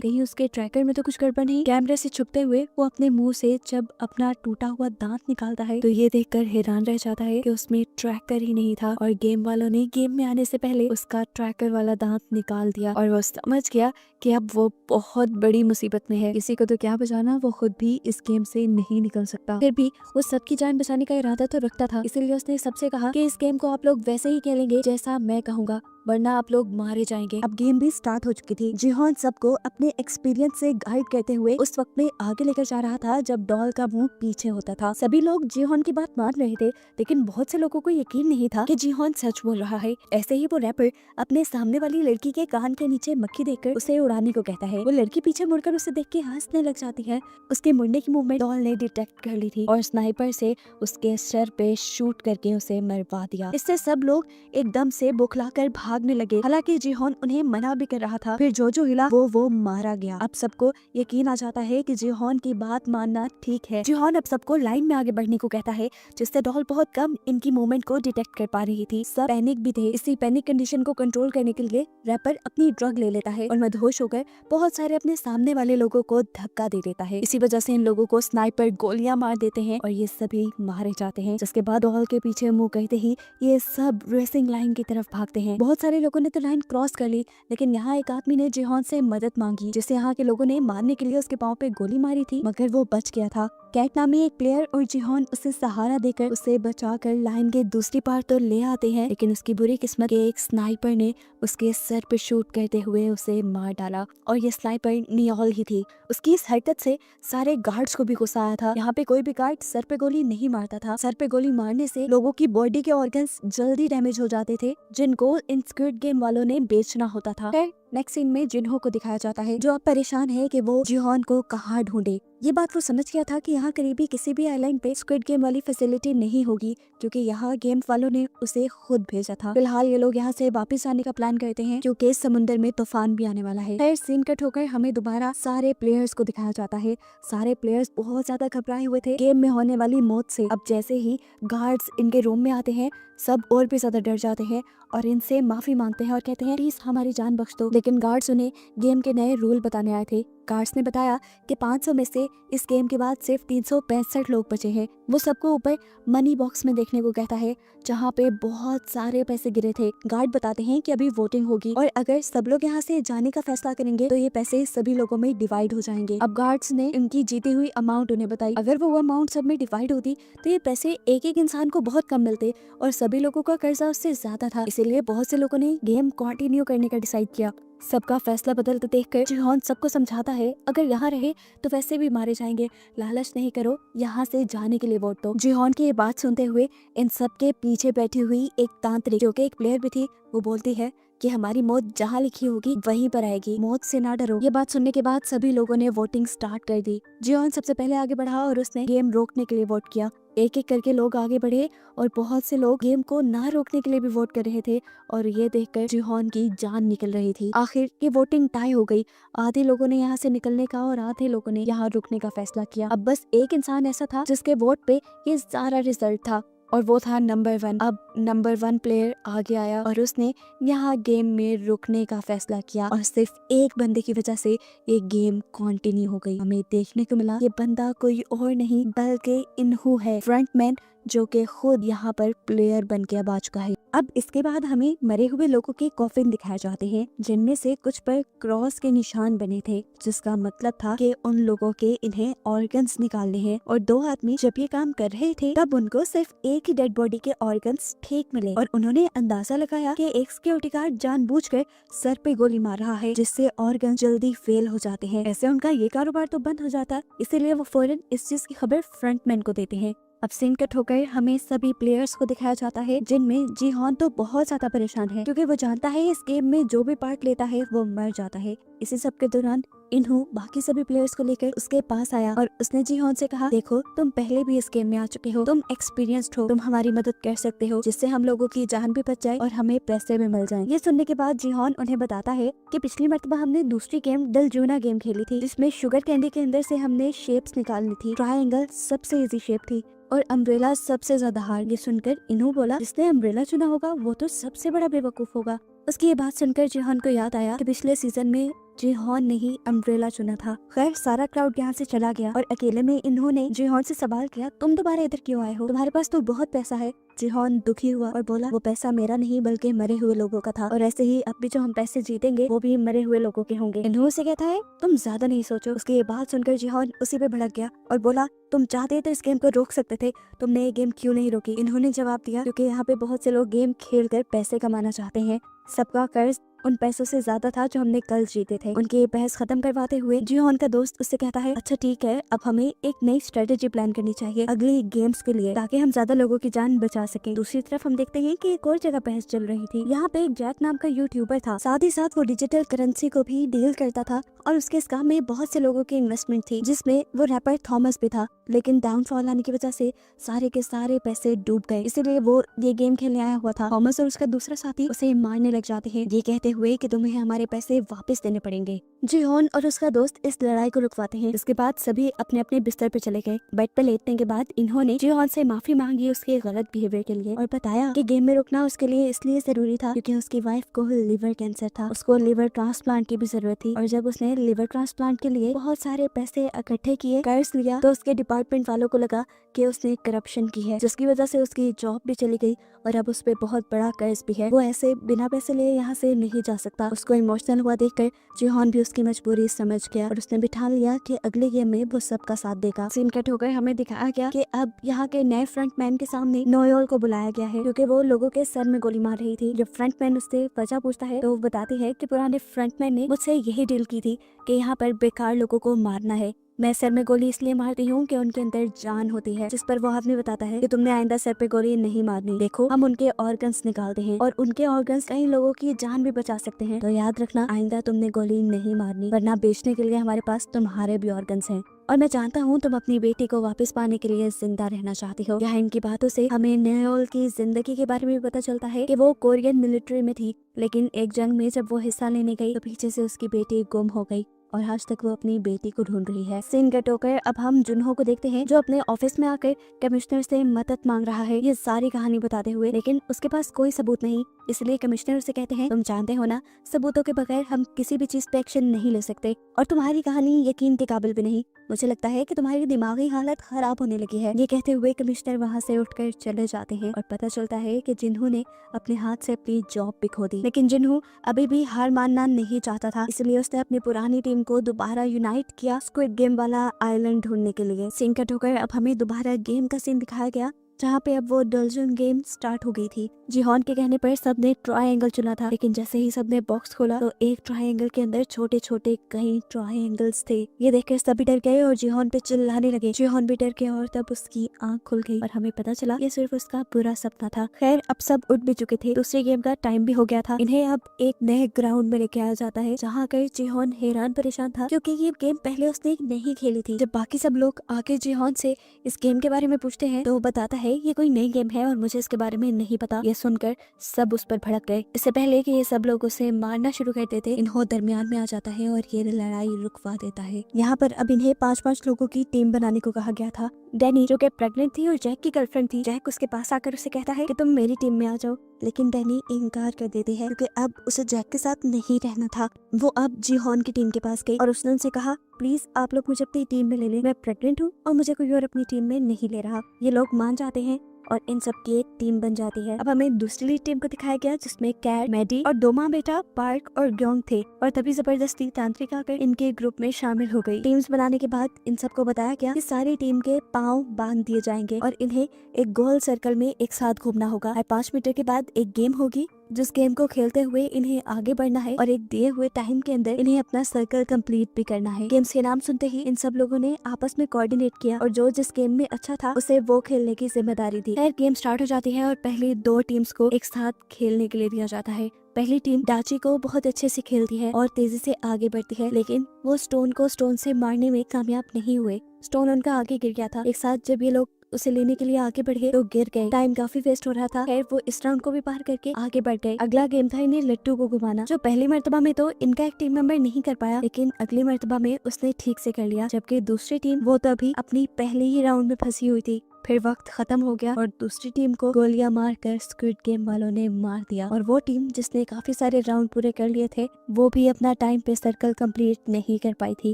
Speaker 1: कहीं उसके ट्रैकर में तो कुछ गड़बड़ नहीं। कैमरे से छुपते हुए वो अपने मुंह से जब अपना टूटा हुआ दांत निकालता है तो ये देखकर हैरान रह जाता है कि उसमें ट्रैकर ही नहीं था और गेम वालों ने गेम में आने से पहले उसका ट्रैकर वाला दांत निकाल दिया। और वो समझ गया कि अब वो बहुत बड़ी मुसीबत में है। किसी को तो क्या बचाना, वो खुद भी इस गेम से नहीं निकल सकता। फिर भी वो सबकी जान बचाने का इरादा तो रखता था, इसीलिए उसने सबसे कहा कि इस गेम को आप लोग वैसे ही खेलेंगे जैसा मैं कहूँगा, वरना आप लोग मारे जाएंगे। अब गेम भी स्टार्ट हो चुकी थी। जिहोन सबको अपने एक्सपीरियंस से गाइड करते हुए उस वक्त में आगे लेकर जा रहा था जब डॉल का मुंह पीछे होता था। सभी लोग जिहोन की बात मान रहे थे, लेकिन बहुत से लोगों को यकीन नहीं था कि जिहोन सच बोल रहा है। ऐसे ही वो रैपर अपने सामने वाली लड़की के कान के नीचे मक्खी देखकर उसे उड़ाने को कहता है। वो लड़की पीछे मुड़कर उसे देख के हंसने लग जाती है। उसके मुड़ने की मूवमेंट डॉल ने डिटेक्ट कर ली थी और स्नाइपर से उसके सर पे शूट करके उसे मरवा दिया। इससे सब लोग एकदम से बौखलाकर भागने लगे। हालांकि जिहोन उन्हें मना भी कर रहा था। फिर जो हिला वो मारा गया। अब सबको यकीन आ जाता है कि जिहोन की बात मानना ठीक है। जिहोन अब सबको लाइन में आगे बढ़ने को कहता है, जिससे डॉल बहुत कम इनकी मूवमेंट को डिटेक्ट कर पा रही थी। सब पैनिक भी थे। इसी पैनिक कंडीशन को कंट्रोल करने के लिए रैपर अपनी ड्रग ले लेता है और मदहोश होकर बहुत सारे अपने सामने वाले लोगों को धक्का दे देता है। इसी वजह से इन लोगों को स्नाइपर गोलियां मार देते हैं और ये सभी मारे जाते हैं। जिसके बाद डॉल के पीछे मुंह करते ही ये सब रेसिंग लाइन की तरफ भागते हैं। बहुत सारे लोगों ने तो लाइन क्रॉस कर ली, लेकिन यहाँ एक आदमी ने जिहोन से मदद मांगी, जिसे यहाँ के लोगों ने मारने के लिए उसके पाँव पे गोली मारी थी, मगर वो बच गया था। कैट नामी एक प्लेयर और जिहोन उसे सहारा देकर उसे बचाकर लाइन के दूसरी पार तो ले आते हैं, लेकिन उसकी बुरी किस्मत के एक स्नाइपर ने उसके सर पे शूट करते हुए उसे मार डाला और ये स्नाइपर नियोल ही थी। उसकी इस हरकत से सारे गार्ड्स को भी गुस्सा आया था। यहाँ पे कोई भी गार्ड सर पे गोली नहीं मारता था। सर पे गोली मारने से लोगों की बॉडी के ऑर्गन्स जल्दी डैमेज हो जाते थे, जिनको इन स्क्विड गेम वालों ने बेचना होता था। नेक्स्ट सीन में जिन्हो को दिखाया जाता है, जो अब परेशान है कि वो जिहोन को कहाँ ढूंढे। ये बात वो समझ गया था कि यहाँ करीबी किसी भी आइलैंड पे स्क्विड गेम वाली फैसिलिटी नहीं होगी, क्योंकि यहाँ गेम वालों ने उसे खुद भेजा था। फिलहाल ये लोग यहाँ से वापस आने का प्लान करते हैं, क्योंकि समुद्र में तूफान भी आने वाला है। फिर सीन कट होकर हमें दोबारा सारे प्लेयर्स को दिखाया जाता है। सारे प्लेयर्स बहुत ज्यादा घबराए हुए थे गेम में होने वाली मौत से। अब जैसे ही गार्ड्स इनके रूम में आते हैं, सब और भी ज्यादा डर जाते हैं और इनसे माफी मांगते हैं और कहते हैं प्लीज हमारी जान बख्श दो। लेकिन गार्ड्स उन्हें गेम के नए रूल बताने आए थे। गार्ड्स ने बताया कि 500 में से इस गेम के बाद सिर्फ 365 लोग बचे हैं। वो सबको ऊपर मनी बॉक्स में देखने को कहता है, जहाँ पे बहुत सारे पैसे गिरे थे। गार्ड बताते हैं कि अभी वोटिंग होगी और अगर सब लोग यहाँ से जाने का फैसला करेंगे तो ये पैसे सभी लोगों में डिवाइड हो जाएंगे। अब गार्ड्स ने इनकी जीती हुई अमाउंट उन्हें बताई। अगर वो अमाउंट सब में डिवाइड होती तो ये पैसे एक एक इंसान को बहुत कम मिलते और सभी लोगों का कर्जा उससे ज्यादा था। इसीलिए बहुत से लोगों ने गेम कंटिन्यू करने का डिसाइड किया। सबका फैसला बदलते देखकर जिहोन सबको समझाता है, अगर यहाँ रहे तो वैसे भी मारे जाएंगे, लालच नहीं करो, यहाँ से जाने के लिए वोट दो। जिहोन की ये बात सुनते हुए इन सबके पीछे बैठी हुई एक तांत्रिक, जो कि एक प्लेयर भी थी, वो बोलती है कि हमारी मौत जहाँ लिखी होगी वहीं पर आएगी, मौत से ना डरो। ये बात सुनने के बाद सभी लोगों ने वोटिंग स्टार्ट कर दी। जिहोन सबसे पहले आगे बढ़ा और उसने गेम रोकने के लिए वोट किया। एक एक करके लोग आगे बढ़े और बहुत से लोग गेम को ना रोकने के लिए भी वोट कर रहे थे और ये देखकर जिहोन की जान निकल रही थी। आखिर ये वोटिंग टाई हो गई। आधे लोगों ने यहाँ से निकलने का और आधे लोगों ने यहाँ रुकने का फैसला किया। अब बस एक इंसान ऐसा था जिसके वोट पे ये सारा रिजल्ट था और वो था नंबर 1। अब नंबर 1 प्लेयर आगे आया और उसने यहाँ गेम में रुकने का फैसला किया और सिर्फ एक बंदे की वजह से ये गेम कंटिन्यू हो गई। हमें देखने को मिला ये बंदा कोई और नहीं बल्कि इन्हू है, फ्रंटमैन, जो कि खुद यहाँ पर प्लेयर बन के अब आ चुका है। अब इसके बाद हमें मरे हुए लोगों के कॉफिन दिखाए जाते हैं, जिनमें से कुछ पर क्रॉस के निशान बने थे, जिसका मतलब था कि उन लोगों के इन्हें ऑर्गन्स निकालने हैं। और 2 आदमी जब ये काम कर रहे थे तब उनको सिर्फ एक ही डेड बॉडी के ऑर्गन्स ठीक मिले और उन्होंने अंदाजा लगाया कि एक सिक्योरिटी गार्ड जानबूझकर सर पे गोली मार रहा है, जिससे ऑर्गन जल्दी फेल हो जाते हैं। ऐसे उनका ये कारोबार तो बंद हो जाता, इसीलिए वो फौरन इस चीज की खबर फ्रंटमैन को देते हैं। अब सीन कट होकर हमें सभी प्लेयर्स को दिखाया जाता है, जिनमें जीहॉन तो बहुत ज्यादा परेशान है क्योंकि वो जानता है इस गेम में जो भी पार्ट लेता है वो मर जाता है। इसी सब के दौरान इन्हू बाकी सभी प्लेयर्स को लेकर उसके पास आया और उसने जीहॉन से कहा, देखो तुम पहले भी इस गेम में आ चुके हो, तुम एक्सपीरियंस्ड हो, तुम हमारी मदद कर सकते हो जिससे हम लोगों की जान भी बच जाए और हमें पैसे भी मिल जाएं। ये सुनने के बाद जीहॉन उन्हें बताता है कि पिछली मर्तबा हमने दूसरी गेम डलजूना गेम खेली थी, जिसमें शुगर कैंडी के अंदर से हमने शेप्स निकालनी थी। ट्रायंगल सबसे इजी शेप थी और अम्ब्रेला सबसे ज्यादा हार्ड। ये सुनकर इन्हू बोला, जिसने अम्ब्रेला चुना होगा वो तो सबसे बड़ा बेवकूफ होगा। उसकी ये बात सुनकर जीहॉन को याद आया कि पिछले सीजन में जीहॉन ने ही अम्ब्रेला चुना था। खैर सारा क्राउड यहाँ से चला गया और अकेले में इन्होंने जीहॉन से सवाल किया, तुम दोबारा इधर क्यों आए हो, तुम्हारे पास तो बहुत पैसा है। जीहॉन दुखी हुआ और बोला, वो पैसा मेरा नहीं बल्कि मरे हुए लोगों का था और ऐसे ही अब भी जो हम पैसे जीतेंगे वो भी मरे हुए लोगों के होंगे। इन्हों से कहता है, तुम ज्यादा नहीं सोचो। उसकी ये बात सुनकर जीहॉन उसी पे भड़क गया और बोला, तुम चाहते तो इस गेम को रोक सकते थे, तुमने ये गेम क्यों नहीं रोकी। इन्होंने जवाब दिया, क्योंकि यहाँ पे बहुत से लोग गेम खेल कर पैसे कमाना चाहते हैं, सबका कर्ज उन पैसों से ज्यादा था जो हमने कल जीते थे। उनकी ये बहस खत्म करवाते हुए जीहॉन का दोस्त उससे कहता है, अच्छा ठीक है, अब हमें एक नई स्ट्रेटेजी प्लान करनी चाहिए अगली गेम्स के लिए ताकि हम ज्यादा लोगों की जान बचा सकें। दूसरी तरफ हम देखते हैं कि एक और जगह बहस चल रही थी। यहाँ पे एक जैक नाम का यूट्यूबर था, साथ ही साथ वो डिजिटल करेंसी को भी डील करता था और उसके इस काम में बहुत से लोगों की इन्वेस्टमेंट थी, जिसमें वो रैपर थॉमस भी था। लेकिन डाउनफॉल आने की वजह से सारे के सारे पैसे डूब गए, इसीलिए वो ये गेम खेलने आया हुआ था। थॉमस और उसका दूसरा साथी उसे मारने लग जाते हैं, ये कहते हुए कि तुम्हें हमारे पैसे वापस देने पड़ेंगे। जीहॉन और उसका दोस्त इस लड़ाई को रुकवाते हैं। इसके बाद सभी अपने अपने बिस्तर पे चले गए। बेड पे लेटने के बाद इन्होंने जीहॉन से माफी मांगी उसके गलत बिहेवियर के लिए और बताया कि गेम में रुकना उसके लिए इसलिए जरूरी था क्योंकि उसकी वाइफ को लिवर कैंसर था, उसको लिवर ट्रांसप्लांट की भी जरूरत थी और जब उसने लिवर ट्रांसप्लांट के लिए बहुत सारे पैसे इकट्ठे किए, कर्ज लिया, तो उसके डिपार्टमेंट वालों को लगा कि उसने करप्शन की है, जिसकी वजह से उसकी जॉब भी चली गई और अब उस पे बहुत बड़ा कर्ज भी है। वो ऐसे बिना पैसे लिए यहाँ से नहीं जा सकता। उसको इमोशनल हुआ देखकर जीहॉन भी उसकी मजबूरी समझ गया और उसने बिठा लिया कि अगले गेम में वो सबका साथ देगा। सीन कट होकर हमें दिखाया गया कि अब यहाँ के नए फ्रंटमैन के सामने नोयोल को बुलाया गया है क्योंकि वो लोगों के सर में गोली मार रही थी। जब फ्रंटमैन उससे वजह पूछता है तो वो बताती है कि पुराने फ्रंटमैन ने मुझसे यही डील की थी कि यहाँ पर बेकार लोगों को मारना है। मैं सर में गोली इसलिए मारती हूँ कि उनके अंदर जान होती है। जिस पर वो आदमी बताता है कि तुमने आइंदा सर पे गोली नहीं मारनी, देखो हम उनके ऑर्गन्स निकालते हैं और उनके ऑर्गन्स कई लोगों की जान भी बचा सकते हैं, तो याद रखना आइंदा तुमने गोली नहीं मारनी, वरना बेचने के लिए हमारे पास तुम्हारे भी ऑर्गन्स हैं। और मैं जानता हूँ तुम अपनी बेटी को वापस पाने के लिए जिंदा रहना चाहती हो। यहाँ इनकी बातों से हमें नयोल की जिंदगी के बारे में पता चलता है कि वो कोरियन मिलिट्री में थी, लेकिन एक जंग में जब वो हिस्सा लेने गई तो पीछे से उसकी बेटी गुम हो गई और आज तक वो अपनी बेटी को ढूंढ रही है। सीन कट होकर अब हम जुनहो को देखते हैं जो अपने ऑफिस में आकर कमिश्नर से मदद मांग रहा है ये सारी कहानी बताते हुए, लेकिन उसके पास कोई सबूत नहीं, इसलिए कमिश्नर उसे कहते हैं, तुम जानते हो ना सबूतों के बगैर हम किसी भी चीज पे एक्शन नहीं ले सकते और तुम्हारी कहानी यकीन के काबिल भी नहीं, मुझे लगता है कि तुम्हारी दिमागी हालत खराब होने लगी है। ये कहते हुए कमिश्नर वहाँ से उठकर चले जाते हैं और पता चलता है कि जिन्हों ने अपने हाथ से अपनी जॉब भी खो दी, लेकिन जिन्हों अभी भी हार मानना नहीं चाहता था, इसलिए उसने अपनी पुरानी टीम को दोबारा यूनाइट किया स्क्विड गेम वाला आइलैंड ढूंढने के लिए। सीन कट होकर अब हमें दोबारा गेम का सीन दिखाया गया जहाँ पे अब वो डलजन गेम स्टार्ट हो गई थी। जीहॉन के कहने पर सबने ट्रायंगल चुना था, लेकिन जैसे ही सबने बॉक्स खोला तो एक ट्रायंगल के अंदर छोटे छोटे कई ट्रायंगल्स थे। ये देखकर सभी डर गए और जीहॉन पे चिल्लाने लगे। जीहॉन भी डर गया और तब उसकी आंख खुल गई और हमें पता चला ये सिर्फ उसका बुरा सपना था। खैर अब सब उठ भी चुके थे, दूसरे गेम का टाइम भी हो गया था। इन्हें अब एक नए ग्राउंड में लेके आया जाता है जहाँ कर जीहॉन हैरान परेशान था क्योंकि ये गेम पहले उसने नहीं खेली थी। जब बाकी सब लोग आके जीहॉन से इस गेम के बारे में पूछते हैं तो वो बताता है ये कोई नई गेम है और मुझे इसके बारे में नहीं पता। ये सुनकर सब उस पर भड़क गए। इससे पहले कि ये सब लोग उसे मारना शुरू कर देते इन्हों दरमियान में आ जाता है और ये लड़ाई रुकवा देता है। यहाँ पर अब इन्हें 5-5 लोगों की टीम बनाने को कहा गया था। डैनी जो कि प्रेग्नेंट थी और जैक की गर्लफ्रेंड थी, जैक उसके पास आकर उसे कहता है कि तुम मेरी टीम में आ जाओ, लेकिन डैनी इनकार कर देती है क्योंकि अब उसे जैक के साथ नहीं रहना था। वो अब जीहॉन की टीम के पास गई और उसने उनसे कहा प्लीज आप लोग मुझे अपनी टीम में ले लें, मैं प्रेग्नेंट हूँ और मुझे कोई और अपनी टीम में नहीं ले रहा। ये लोग मान जाते हैं और इन सब की एक टीम बन जाती है। अब हमें दूसरी टीम को दिखाया गया जिसमें कैट, मैडी और दो माँ बेटा पार्क और ग्योंग थे और तभी जबरदस्ती तांत्रिक आकर इनके ग्रुप में शामिल हो गई। टीम्स बनाने के बाद इन सबको बताया गया कि सारी टीम के पाँव बांध दिए जाएंगे और इन्हें एक गोल सर्कल में एक साथ घूमना होगा। हर 5 मीटर के बाद एक गेम होगी जिस गेम को खेलते हुए इन्हें आगे बढ़ना है और एक दिए हुए टाइम के अंदर इन्हें अपना सर्कल कंप्लीट भी करना है। गेम्स के नाम सुनते ही इन सब लोगों ने आपस में कोऑर्डिनेट किया और जो जिस गेम में अच्छा था उसे वो खेलने की जिम्मेदारी दी। खैर गेम स्टार्ट हो जाती है और पहली 2 टीम्स को एक साथ खेलने के लिए दिया जाता है। पहली टीम डाची को बहुत अच्छे से खेलती है और तेजी से आगे बढ़ती है, लेकिन वो स्टोन को स्टोन से मारने में कामयाब नहीं हुए। स्टोन उनका आगे गिर गया था। एक साथ जब ये लोग उसे लेने के लिए आगे बढ़े तो गिर गए। टाइम काफी वेस्ट हो रहा था। खैर वो इस राउंड को भी पार करके आगे बढ़ गए। अगला गेम था इन्हें लट्टू को घुमाना, जो पहली मर्तबा में तो इनका एक टीम मेंबर नहीं कर पाया, लेकिन अगली मर्तबा में उसने ठीक से कर लिया। जबकि दूसरी टीम वो तो अभी अपनी पहले ही राउंड में फंसी हुई थी। फिर वक्त खत्म हो गया और दूसरी टीम को गोलियां मारकर स्क्विड गेम वालों ने मार दिया और वो टीम जिसने काफी सारे राउंड पूरे कर लिए थे वो भी अपना टाइम पे सर्कल कंप्लीट नहीं कर पाई थी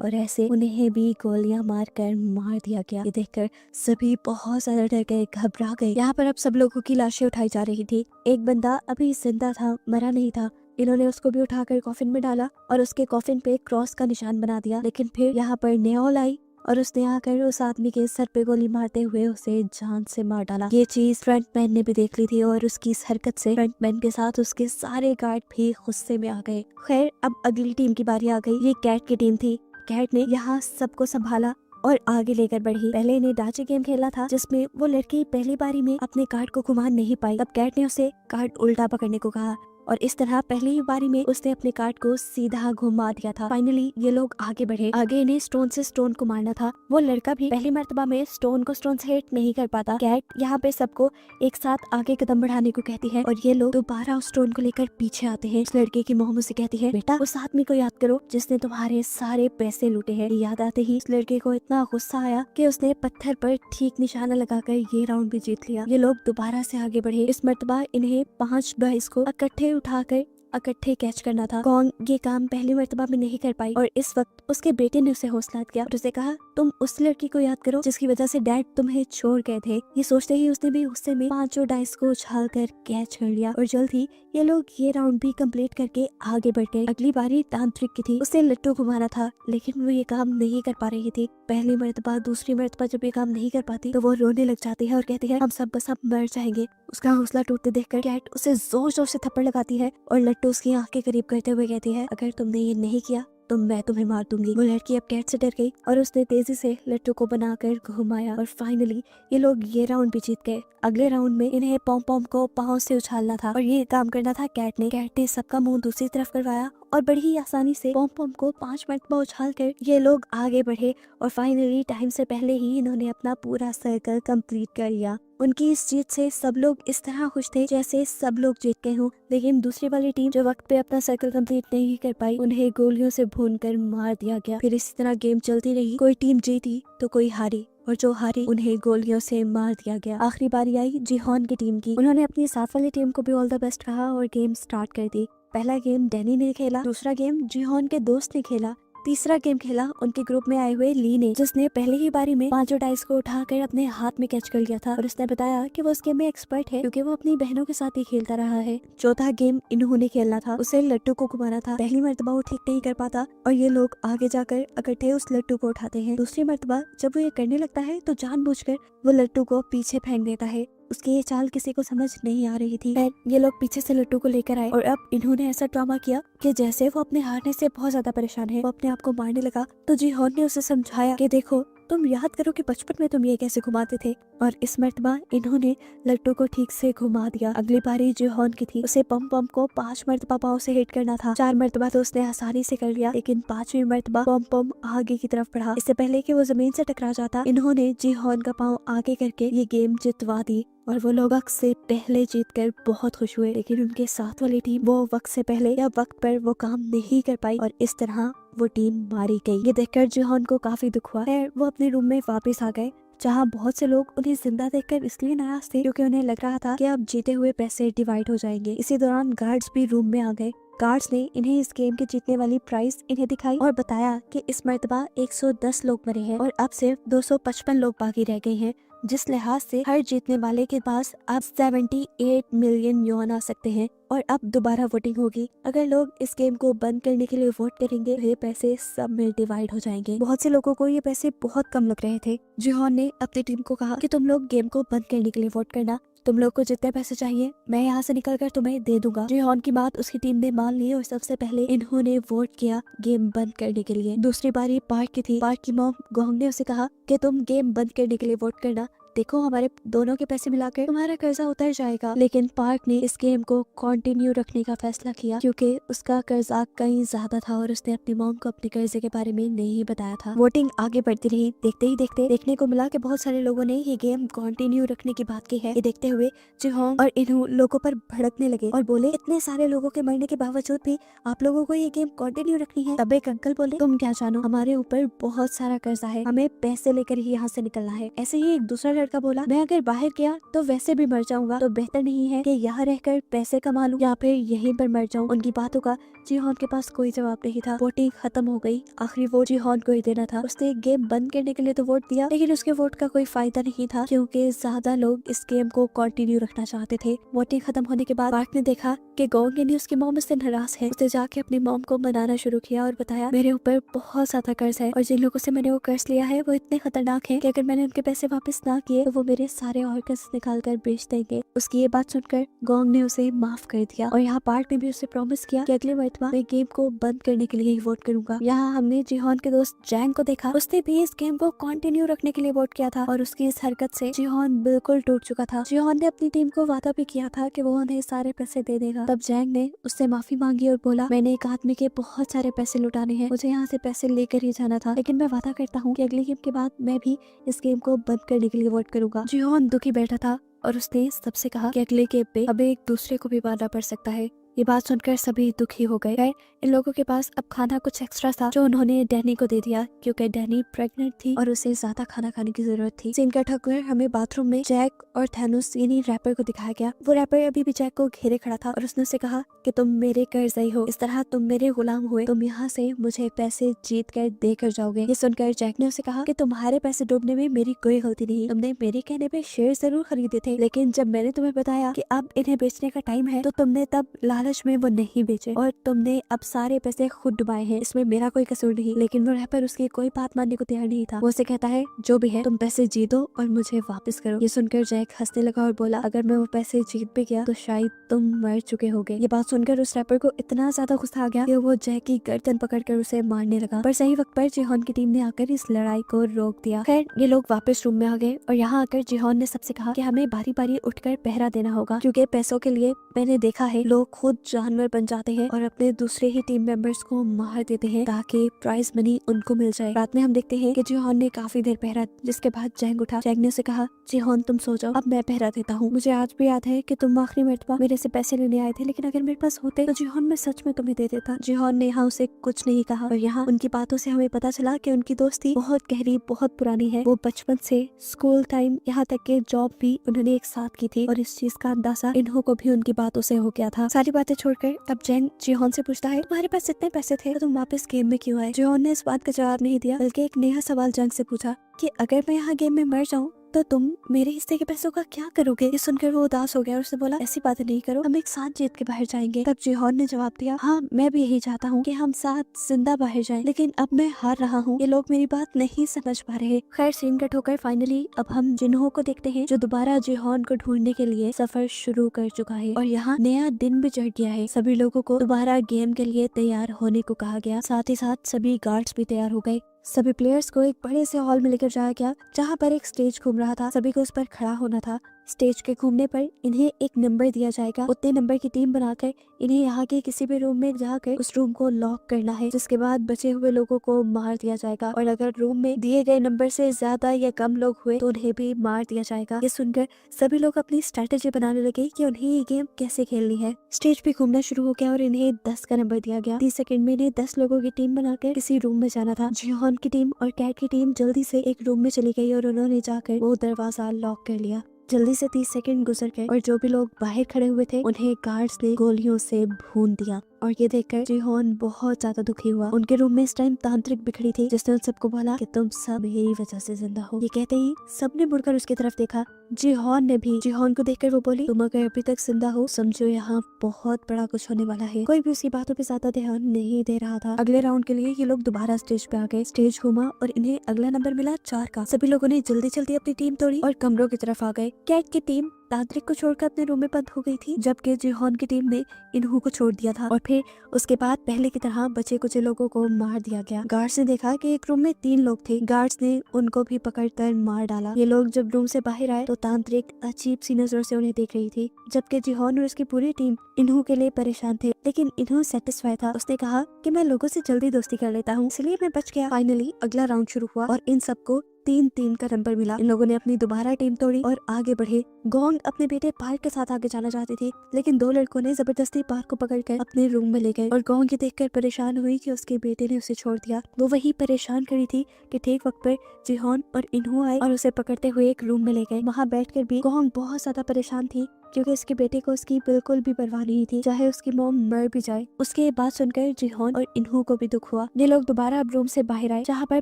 Speaker 1: और ऐसे उन्हें भी गोलियां मारकर मार दिया गया। ये देखकर सभी बहुत ज्यादा डर गए, घबरा गए। यहाँ पर अब सब लोगों की लाशें उठाई जा रही थी। एक बंदा अभी जिंदा था, मरा नहीं था। इन्होंने उसको भी उठाकर कॉफिन में डाला और उसके कॉफिन पे क्रॉस का निशान बना दिया। लेकिन फिर यहाँ पर नेओल आई और उसने आकर उस आदमी के सर पे गोली मारते हुए उसे जान से मार डाला। ये चीज फ्रंटमैन ने भी देख ली थी और उसकी इस हरकत से फ्रंटमैन के साथ उसके सारे गार्ड भी गुस्से में आ गए। खैर अब अगली टीम की बारी आ गई। ये कैट की टीम थी। कैट ने यहाँ सबको संभाला और आगे लेकर बढ़ी। पहले इन्हें डाची गेम खेलना था जिसमें वो लड़की पहली बारी में अपने कार्ड को घुमा नहीं पाई। तब कैट ने उसे कार्ड उल्टा पकड़ने को कहा और इस तरह पहली ही बारी में उसने अपने कार्ड को सीधा घुमा दिया था। फाइनली ये लोग आगे बढ़े। आगे इन्हें स्टोन से स्टोन को मारना था। वो लड़का भी पहली मर्तबा में स्टोन को स्टोन से हिट नहीं कर पाता। कैट यहाँ पे सबको एक साथ आगे कदम बढ़ाने को कहती है और ये लोग दोबारा उस स्टोन को लेकर पीछे आते हैं। उस लड़के की मोहम्मद से कहती है, बेटा उस आदमी को याद करो जिसने तुम्हारे सारे पैसे लूटे हैं। याद आते ही इस लड़के को इतना गुस्सा आया कि उसने पत्थर पर ठीक निशाना लगाकर ये राउंड भी जीत लिया। ये लोग दोबारा से आगे बढ़े। इस मर्तबा इन्हें 5 बॉयज को इकट्ठे उठाकर इकट्ठे कैच करना था। कॉन्ग ये काम पहली मर्तबा में नहीं कर पाई और इस वक्त उसके बेटे ने उसे हौसला दिया और उसे कहा, तुम उस लड़की को याद करो जिसकी वजह से डैड तुम्हें छोड़ गए थे। ये सोचते ही उसने भी गुस्से में 5 डाइस को उछाल कर कैच कर लिया और जल्द ही ये लोग ये राउंड भी कंप्लीट करके आगे बढ़ गए। अगली बारी तांत्रिक की थी। उसे लट्टू घुमाना था लेकिन वो ये काम नहीं कर पा रही थी। पहली मर्तबा दूसरी मर्तबा जब ये काम नहीं कर पाती तो वो रोने लग जाती है और कहती है, हम सब बस अब मर जाएंगे। उसका हौसला टूटते देखकर कैट उसे जोर जोर से थप्पड़ लगाती है और लट्टू उसकी आंख के करीब करते हुए कहती है, अगर तुमने ये नहीं किया तो मैं तुम्हें मार दूंगी। वो लड़की अब कैट से डर गई और उसने तेजी से लट्टू को बनाकर घुमाया और फाइनली ये लोग ये राउंड भी जीत गए। अगले राउंड में इन्हें पॉम पॉम को पाँव से उछालना था और ये काम करना था कैट ने सबका मुंह दूसरी तरफ करवाया और बड़ी ही आसानी से पॉम पॉम को 5 मरतबा उछाल कर ये लोग आगे बढ़े और फाइनली टाइम से पहले ही इन्होंने अपना पूरा सर्कल कंप्लीट कर लिया। उनकी इस जीत से सब लोग इस तरह खुश थे जैसे सब लोग जीत गए हों। लेकिन दूसरी वाली टीम जो वक्त पे अपना सर्कल कंप्लीट नहीं कर पाई, उन्हें गोलियों से भूनकर मार दिया गया। फिर इसी तरह गेम चलती रही। कोई टीम जीती तो कोई हारी और जो हारी उन्हें गोलियों से मार दिया गया। आखिरी बारी आई जिहोन की टीम की। उन्होंने अपनी साथ वाली टीम को भी ऑल द बेस्ट कहा और गेम स्टार्ट कर दी। पहला गेम डैनी ने खेला, दूसरा गेम जिहोन के दोस्त ने खेला, तीसरा गेम खेला उनके ग्रुप में आए हुए ली ने, जिसने पहले ही बारी में 5 डाइस को उठाकर अपने हाथ में कैच कर लिया था और उसने बताया कि वो इस गेम में एक्सपर्ट है क्योंकि वो अपनी बहनों के साथ ही खेलता रहा है। चौथा गेम इन्होंने खेलना था, उसे लट्टू को घुमाना था। पहली मर्तबा वो ठीक नहीं कर पाता और ये लोग आगे जाकर इकट्ठे उस लट्टू को उठाते हैं। दूसरी मर्तबा जब वो ये करने लगता है तो जानबूझकर वो लट्टू को पीछे फेंक देता है। उसकी ये चाल किसी को समझ नहीं आ रही थी। ये लोग पीछे से लट्टू को लेकर आए और अब इन्होंने ऐसा ड्रामा किया कि जैसे वो अपने हारने से बहुत ज्यादा परेशान है, वो अपने आप को मारने लगा। तो जिहोन ने उसे समझाया कि देखो तुम याद करो कि बचपन में तुम ये कैसे घुमाते थे, और इस मर्तबा इन्होंने लट्टू को ठीक से घुमा दिया। अगली बारी जिहोन की थी। उसे पम पम को 5 मर्तबा पाँव से हिट करना था। 4 मर्तबा तो उसने आसानी से कर लिया, लेकिन 5वीं मर्तबा पम पम आगे की तरफ बढ़ा। इससे पहले कि वो जमीन से टकरा जाता, इन्होंने जिहोन का पाँव आगे करके ये गेम जितवा दी और वो लोग वक्त से पहले जीतकर बहुत खुश हुए। लेकिन उनके साथ वाली टीम वो वक्त से पहले या वक्त पर वो काम नहीं कर पाई और इस तरह वो टीम मारी गई। ये देखकर जिहोन को काफी दुख हुआ है। वो अपने रूम में वापस आ गए जहाँ बहुत से लोग उन्हें जिंदा देखकर इसलिए नाराज थे क्योंकि उन्हें लग रहा था कि अब जीते हुए पैसे डिवाइड हो जाएंगे। इसी दौरान गार्ड्स भी रूम में आ गए। गार्ड्स ने इन्हें इस गेम के जीतने वाली प्राइस इन्हें दिखाई और बताया कि इस मर्तबा 110 लोग मरे हैं और अब सिर्फ 255 लोग बाकी रह गए हैं, जिस लिहाज से हर जीतने वाले के पास अब 78 मिलियन युआन आ सकते हैं और अब दोबारा वोटिंग होगी। अगर लोग इस गेम को बंद करने के लिए वोट करेंगे तो ये पैसे सब में डिवाइड हो जाएंगे। बहुत से लोगों को ये पैसे बहुत कम लग रहे थे। जिहोन ने अपनी टीम को कहा कि तुम लोग गेम को बंद करने के लिए वोट करना, तुम लोग को जितने पैसे चाहिए मैं यहाँ से निकल कर तुम्हें दे दूंगा। जिहोन की बात उसकी टीम ने मान ली और सबसे पहले इन्होंने वोट किया गेम बंद करने के लिए। दूसरी बारी पार्क की थी। पार्क की मॉम गोंग ने उसे कहा कि तुम गेम बंद करने के लिए वोट करना, देखो हमारे दोनों के पैसे मिलाकर तुम्हारा कर्जा उतर जाएगा। लेकिन पार्क ने इस गेम को कंटिन्यू रखने का फैसला किया क्योंकि उसका कर्जा कहीं ज्यादा था और उसने अपनी मॉम को अपने कर्जे के बारे में नहीं बताया था। वोटिंग आगे बढ़ती रही। देखते ही देखते देखने को मिला कि बहुत सारे लोगों ने ये गेम कंटिन्यू रखने की बात की है। ये देखते हुए जिहोंग और इन्हू लोगों पर भड़कने लगे और बोले, इतने सारे लोगों के मरने के बावजूद भी आप लोगों को ये गेम कंटिन्यू रखनी है। तब एक अंकल बोले, तुम क्या जानो, हमारे ऊपर बहुत सारा कर्जा है, हमें पैसे लेकर ही यहाँ से निकलना है। ऐसे ही एक दूसरा लड़का बोला, मैं अगर बाहर गया तो वैसे भी मर जाऊंगा, तो बेहतर नहीं है कि यहाँ रहकर पैसे कमा लूं या फिर यहीं पर मर जाऊं। उनकी बातों का जिहोन के पास कोई जवाब नहीं था। वोटिंग खत्म हो गई। आखिरी वोट जिहोन को ही देना था। उसने गेम बंद करने के लिए तो वोट दिया, लेकिन उसके वोट का कोई फायदा नहीं था क्योंकि ज्यादा लोग इस गेम को कंटिन्यू रखना चाहते थे। वोटिंग खत्म होने के बाद पार्क ने देखा कि गोंग यानी उसकी मॉम उससे नाराज है। उसने जाके अपनी मॉम को मनाना शुरू किया और बताया, मेरे ऊपर बहुत ज्यादा कर्ज है और जिन लोगों से मैंने वो कर्ज लिया है वो इतने खतरनाक है कि अगर मैंने उनके पैसे वापस ना किए तो वो मेरे सारे ऑर्गन्स निकाल कर बेच देंगे। उसकी ये बात सुनकर गोंग ने उसे माफ कर दिया और यहाँ पार्क ने भी उसे प्रॉमिस किया कि अगले मरतबा मैं गेम को बंद करने के लिए ही वोट करूंगा। यहाँ हमने जिहोन के दोस्त जैंग को देखा। उसने भी इस गेम को कंटिन्यू रखने के लिए वोट किया था और उसकी इस हरकत से जिहोन बिल्कुल टूट चुका था। जिहोन ने अपनी टीम को वादा भी किया था कि वो उन्हें सारे पैसे दे देगा। तब जैंग ने उससे माफी मांगी और बोला, मैंने एक आदमी के बहुत सारे पैसे लुटाने हैं, मुझे यहाँ से पैसे लेकर ही जाना था, लेकिन मैं वादा करता हूँ कि अगली गेम के बाद मैं भी इस गेम को बंद करने के लिए वोट करूंगा। जिहोन दुखी बैठा था और उसने सबसे कहा कि अगले गेम पे हमें एक दूसरे को भी मारना पड़ सकता है। ये बात सुनकर सभी दुखी हो गए। खैर इन लोगों के पास अब खाना कुछ एक्स्ट्रा था जो उन्होंने डैनी को दे दिया क्योंकि डैनी प्रेग्नेंट थी और उसे ज्यादा खाना खाने की जरूरत थी। सीन कट होकर हमें बाथरूम में जैक और थैनोस यानी रैपर को दिखाया गया। वो रैपर अभी भी जैक को घेरे खड़ा था और उसने उसे कहा कि तुम मेरे कर्जई हो, इस तरह तुम मेरे गुलाम हुए, तुम यहाँ से मुझे पैसे जीत कर देकर जाओगे। ये सुनकर जैक ने उसे कहा कि तुम्हारे पैसे डूबने में मेरी कोई गलती नहीं, तुमने मेरे कहने पे शेयर जरूर खरीदे थे, लेकिन जब मैंने तुम्हें बताया कि अब इन्हें बेचने का टाइम है तो तुमने तब लालच में वो नहीं बेचे और तुमने अब सारे पैसे खुद डुबाए हैं, इसमें मेरा कोई कसूर नहीं। लेकिन वो रैपर उसकी कोई बात मानने को तैयार नहीं था। वो उसे कहता है, जो भी है तुम पैसे जीतो और मुझे वापस करो। ये सुनकर जैक हंसने लगा और बोला, अगर मैं वो पैसे जीत भी गया तो शायद तुम मर चुके होगे। ये बात सुनकर उस रैपर को इतना ज्यादा गुस्सा आ गया कि वो जैक की गर्दन पकड़कर उसे मारने लगा, पर सही वक्त पर जिहोन की टीम ने आकर इस लड़ाई को रोक दिया। खैर ये लोग वापस रूम में आ गए और यहाँ आकर जिहोन ने सबसे कहा कि हमें बारी बारी उठकर पहरा देना होगा क्योंकि पैसों के लिए मैंने देखा है लोग खुद जानवर बन जाते हैं और अपने दूसरे ही टीम मेंबर्स को मार देते हैं ताकि प्राइज मनी उनको मिल जाए। रात में हम देखते हैं कि जिहोन ने काफी देर पहरा, जिसके बाद जैंग उठा। जैंग ने उसे कहा, जिहोन तुम सो जाओ, अब मैं पहरा देता हूँ। मुझे आज भी याद है कि तुम आखिरी मरतबा मेरे से पैसे लेने आए थे, लेकिन अगर मेरे पास होते तो जिहोन मैं सच में तुम्हें दे देता। जिहोन ने यहाँ उसे कुछ नहीं कहा और यहाँ उनकी बातों से हमें पता चला कि उनकी दोस्ती बहुत गहरी बहुत पुरानी है। वो बचपन से स्कूल टाइम यहाँ तक के जॉब भी उन्होंने एक साथ की थी और इस चीज का अंदाजा इन्हों को भी उनकी बातों से हो गया था। सारी बातें छोड़कर अब जैंग जिहोन से पूछता है, तुम्हारे पास इतने पैसे थे तो तुम वापस गेम में क्यों आए? जिहोन ने इस बात का जवाब नहीं दिया बल्कि एक नया सवाल जंग से पूछा कि अगर मैं यहाँ गेम में मर जाऊँ तो तुम मेरे हिस्से के पैसों का क्या करोगे? ये सुनकर वो उदास हो गया और उसने बोला, ऐसी बातें नहीं करो, हम एक साथ जीत के बाहर जाएंगे। तब जिहोन ने जवाब दिया, हाँ मैं भी यही चाहता हूँ कि हम साथ जिंदा बाहर जाएं, लेकिन अब मैं हार रहा हूँ, ये लोग मेरी बात नहीं समझ पा रहे। खैर सीन कट होकर फाइनली अब हम जिन्हों को देखते हैं जो दोबारा जिहोन को ढूंढने के लिए सफर शुरू कर चुका है और यहाँ नया दिन भी चढ़ गया है। सभी लोगों को दोबारा गेम के लिए तैयार होने को कहा गया, साथ ही साथ सभी गार्ड्स भी तैयार हो गए। सभी प्लेयर्स को एक बड़े से हॉल में लेकर जाया गया जहाँ पर एक स्टेज घूम रहा था। सभी को उस पर खड़ा होना था। स्टेज के घूमने पर इन्हें एक नंबर दिया जाएगा। उतने नंबर की टीम बनाकर इन्हें यहाँ के किसी भी रूम में जाकर उस रूम को लॉक करना है, जिसके बाद बचे हुए लोगों को मार दिया जाएगा और अगर रूम में दिए गए नंबर से ज्यादा या कम लोग हुए तो उन्हें भी मार दिया जाएगा। ये सुनकर सभी लोग अपनी स्ट्रेटेजी बनाने लगे कि उन्हें ये गेम कैसे खेलनी है। स्टेज पे घूमना शुरू हो गया और इन्हें 10 का नंबर दिया गया। 30 सेकंड में इन्हें 10 लोगों की टीम बनाकर किसी रूम में जाना था। जिहोन की टीम और कैट की टीम जल्दी से एक रूम में चली गई और उन्होंने जाकर वो दरवाजा लॉक कर लिया। जल्दी से 30 सेकंड गुजर गए और जो भी लोग बाहर खड़े हुए थे उन्हें गार्ड्स ने गोलियों से भून दिया और ये देखकर जिहोन बहुत ज्यादा दुखी हुआ। उनके रूम में इस टाइम तांत्रिक बिखरी थी जिसने उन सबको बोला कि तुम सब मेरी वजह से जिंदा हो। ये कहते ही सबने मुड़कर उसकी तरफ देखा। जिहोन ने भी। जिहोन को देखकर वो बोली, तुम अगर अभी तक जिंदा हो समझो यहाँ बहुत बड़ा कुछ होने वाला है। कोई भी उसकी बातों पे ज्यादा ध्यान नहीं दे रहा था। अगले राउंड के लिए ये लोग दोबारा स्टेज पे आ गए। स्टेज घूमा और इन्हें अगला नंबर मिला 4 का। सभी लोगों ने जल्दी जल्दी अपनी टीम तोड़ी और कमरों की तरफ आ गए। कैट की टीम तांत्रिक को छोड़कर अपने रूम में बंद हो गई थी, जबकि जिहोन की टीम ने इन्हू को छोड़ दिया था और फिर उसके बाद पहले की तरह बचे कुछ लोगों को मार दिया गया। गार्ड्स ने देखा कि एक रूम में 3 लोग थे। गार्ड्स ने उनको भी पकड़कर मार डाला। ये लोग जब रूम से बाहर आए तो तांत्रिक अजीब सी नजरों से उन्हें देख रही थी, जबकि जिहोन और उसकी पूरी टीम इन्हू के लिए परेशान थे, लेकिन इन्हू सेटिस्फाई था। उसने कहा कि मैं लोगों से जल्दी दोस्ती कर लेता हूँ, इसलिए मैं बच गया। फाइनली अगला राउंड शुरू हुआ और इन सबको 3-3 का नंबर मिला। इन लोगों ने अपनी दोबारा टीम तोड़ी और आगे बढ़े। गोंग अपने बेटे पार्क के साथ आगे जाना चाहती थी, लेकिन 2 लड़कों ने जबरदस्ती पार्क को पकड़कर अपने रूम में ले गए और गोंग ये देखकर परेशान हुई कि उसके बेटे ने उसे छोड़ दिया। वो वही परेशान खड़ी थी कि ठीक वक्त पर जिहोन और इन्हू आए और उसे पकड़ते हुए एक रूम में ले गए। वहाँ बैठकर भी गोंग बहुत ज्यादा परेशान थी, क्योंकि उसके बेटे को उसकी बिल्कुल भी परवाह नहीं थी, चाहे उसकी मॉम मर भी जाए। उसके बात सुनकर जिहोन और इन्हू को भी दुख हुआ। ये लोग दोबारा अब रूम से बाहर आए, जहाँ पर